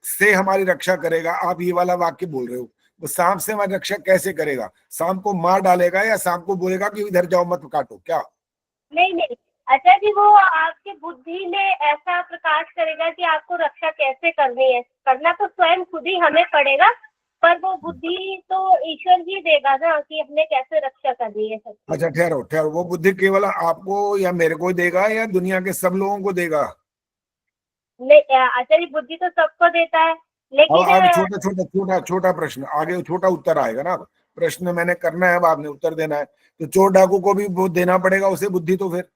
से हमारी रक्षा करेगा, आप ये वाला वाक्य बोल रहे हो, वो सांप से हमारी रक्षा कैसे करेगा? सांप को मार डालेगा या सांप को बोलेगा कि इधर जाओ मत काटो, क्या? नहीं, अच्छा जी, वो आपकी बुद्धि में ऐसा प्रकाश करेगा कि आपको रक्षा कैसे करनी है। करना तो स्वयं खुद ही हमें पड़ेगा, पर वो बुद्धि तो ईश्वर ही देगा ना कि हमने कैसे रक्षा करनी है सबकी। अच्छा ठहरो ठहरो, वो बुद्धि केवल आपको या मेरे को देगा या दुनिया के सब लोगों को देगा? नहीं, अच्छा जी, बुद्धि तो सबको देता है, लेकिन अब छोटा छोटा छोटा छोटा प्रश्न, आगे छोटा उत्तर आएगा ना। प्रश्न मैंने करना है, अब आपने उत्तर देना है। तो चोर डाकू को भी वो देना पड़ेगा उसे बुद्धि, तो फिर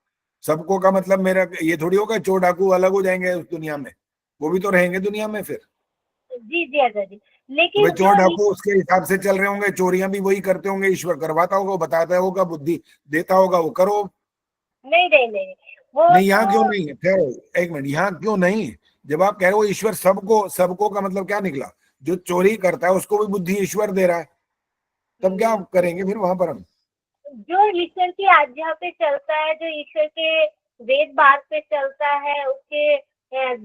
सबको का मतलब मेरा ये थोड़ी होगा चोर डाकू अलग हो जाएंगे उस दुनिया में, वो भी तो रहेंगे दुनिया में फिर। जी जी अच्छा जी, तो लेकिन भाई चोर डाकू उसके हिसाब से चल रहे होंगे, चोरियां भी वही करते होंगे, ईश्वर करवाता होगा, बताता होगा, बुद्धि देता होगा, वो करो। नहीं नहीं नहीं, वो नहीं, यहाँ तो क्यों नहीं है? ठहरो एक मिनट, यहाँ क्यों नहीं? जब आप कह रहे हो ईश्वर सबको, सबको का मतलब क्या निकला? जो चोरी करता है उसको भी बुद्धि ईश्वर दे रहा है, तब क्या करेंगे फिर वहां पर हम? जो ईश्वर की आज्ञा पे चलता है, जो ईश्वर के वेद मार्ग पे चलता है, उसके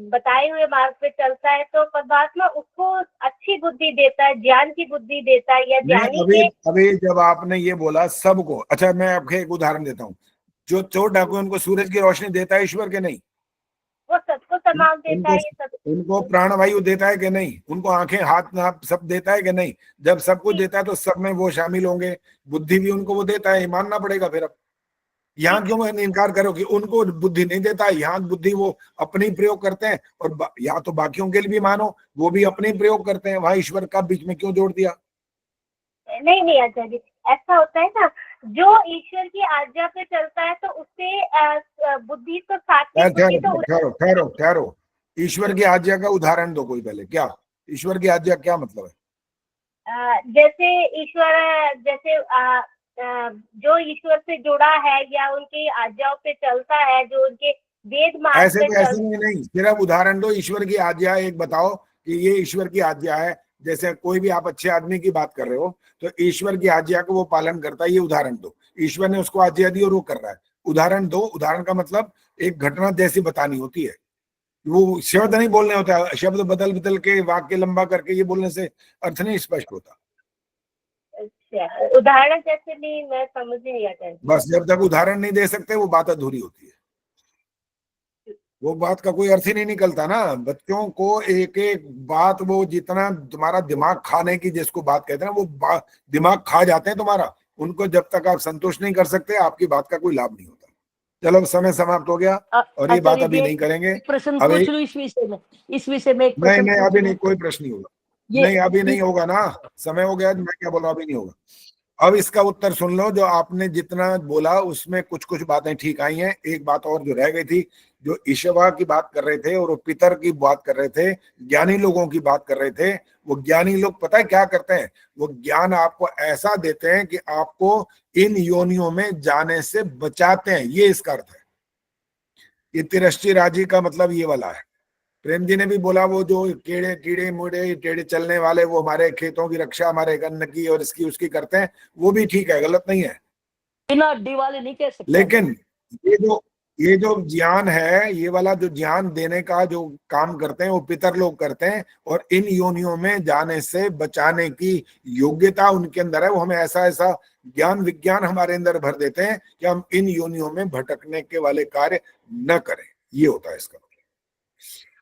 बताए हुए मार्ग पे चलता है, तो परमात्मा उसको अच्छी बुद्धि देता है, ज्ञान की बुद्धि देता है, या ज्ञानी अभी के। अभी जब आपने ये बोला सबको, अच्छा मैं आपको एक उदाहरण देता हूँ। जो चोर डाकू है उनको सूरज की रोशनी देता है ईश्वर के नहीं? वो सबको समान देता उनको है, ये सब। उनको प्राणवायु देता है कि नहीं? उनको आंखें हाथ नाक सब देता है कि नहीं? जब सब कुछ देता है तो सब में वो शामिल होंगे, बुद्धि भी उनको वो देता है, मानना पड़ेगा फिर। अब यहाँ क्यों इनकार करो कि उनको बुद्धि नहीं देता? यहाँ बुद्धि वो अपनी प्रयोग करते हैं, और या तो बाकियों के लिए भी मानो वो भी अपने प्रयोग करते हैं, वहां ईश्वर का बीच में क्यों जोड़ दिया? नहीं नहीं अच्छा जी, ऐसा होता है ना, जो ईश्वर की आज्ञा पे चलता है तो उससे बुद्धि तो सात्विक बुद्धि तो ठहरो ठहरो ठहरो, ईश्वर की आज्ञा का उदाहरण दो कोई पहले। क्या ईश्वर की आज्ञा क्या मतलब है? जैसे ईश्वर, जैसे जो ईश्वर से जुड़ा है या उनकी आज्ञाओं पे चलता है, जो उनके वेद मार्ग ऐसे पे तो ऐसे नहीं, सिर्फ उदाहरण दो। ईश्वर की आज्ञा एक बताओ कि ये ईश्वर की आज्ञा है। जैसे कोई भी आप अच्छे आदमी की बात कर रहे हो तो ईश्वर की आज्ञा को वो पालन करता है, ये उदाहरण दो। ईश्वर ने उसको आज्ञा दी और वो कर रहा है, उदाहरण दो। उदाहरण का मतलब एक घटना जैसी बतानी होती है, वो शब्द नहीं बोलने होता है। शब्द बदल बदल के वाक्य लंबा करके ये बोलने से अर्थ नहीं स्पष्ट होता। अच्छा, उदाहरण जैसे नहीं, मैं समझ ही नहीं आता। बस जब तक उदाहरण नहीं दे सकते वो बात अधूरी होती है, वो बात का कोई अर्थ ही नहीं निकलता ना। बच्चों को एक एक बात, वो जितना तुम्हारा दिमाग खाने की जिसको बात कहते हैं, वो दिमाग खा जाते हैं तुम्हारा। उनको जब तक आप संतुष्ट नहीं कर सकते, आपकी बात का कोई लाभ नहीं होता। चलो समय समाप्त हो गया, और ये बात अभी नहीं करेंगे। प्रश्न अभी पूछ लूं इस विषय में, इस विषय में एक नहीं प्रश्न नहीं, पूछ अभी लूं। नहीं, कोई प्रश्न नहीं होगा। ये- नहीं अभी नहीं होगा ना, समय हो गया। मैं क्या बोल रहा हूँ, अभी नहीं होगा। अब इसका उत्तर सुन लो। जो आपने जितना बोला उसमें कुछ कुछ बातें ठीक आई हैं, एक बात और जो रह गई थी, जो ईश्वर की बात कर रहे थे और वो पितर की बात कर रहे थे, ज्ञानी लोगों की बात कर रहे थे। वो ज्ञानी लोग पता है क्या करते हैं? वो ज्ञान आपको ऐसा देते हैं कि आपको इन योनियों में जाने से बचाते हैं, ये इसका अर्थ है। ये तिरश्ची राजी का मतलब ये वाला है। प्रेम जी ने भी बोला वो जो कीड़े मुड़े टेढ़े चलने वाले, वो हमारे खेतों की रक्षा, हमारे अन्न की और इसकी उसकी करते हैं, वो भी ठीक है, गलत नहीं है। बिना दिवाली नहीं कह सकते। लेकिन ये जो ज्ञान है, ये वाला जो ज्ञान देने का जो काम करते हैं वो पितर लोग करते हैं, और इन योनियों में जाने से बचाने की योग्यता उनके अंदर है। वो हमें ऐसा ऐसा ज्ञान विज्ञान हमारे अंदर भर देते हैं कि हम इन योनियों में भटकने के वाले कार्य न करें। ये होता है इसका।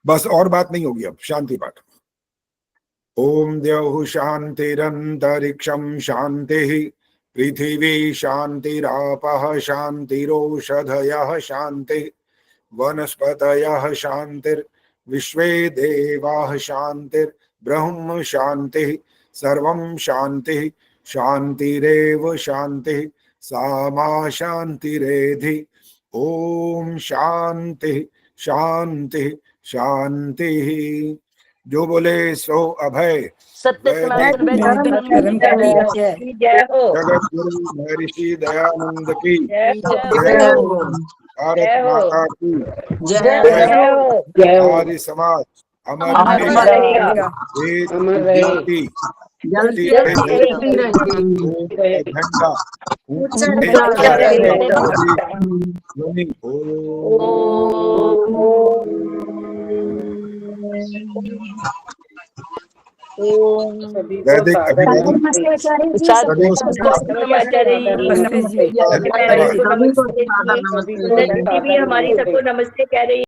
बस और बात नहीं होगी, अब शांति पाठ। ओम द्यौः शांतिरंतरिक्षं शांति, पृथिवी शांतिरापः शांतिरोषधयः शांति, वनस्पतयः शांतिर्विश्वे देवाः शांतिर्ब्रह्म शांति, सर्वं शांति शांतिरेव शांति, सा मा शांतिरेधि। ओम शांति शांति शांति। जो बोले सो अभय। सत्य सनातन धर्म की जय हो। जगत गुरु महर्षि दयानंद की जय हो। भारत माता की जय हो। आर्य समाज अमर अमर रहेगा। ज्योति झंडा ओम वैदिक अभिवादन नमस्ते आचार्य जी शायद सदैव आचार्य जी नमस्ते जी जी भी हमारी सबको नमस्ते कह रही है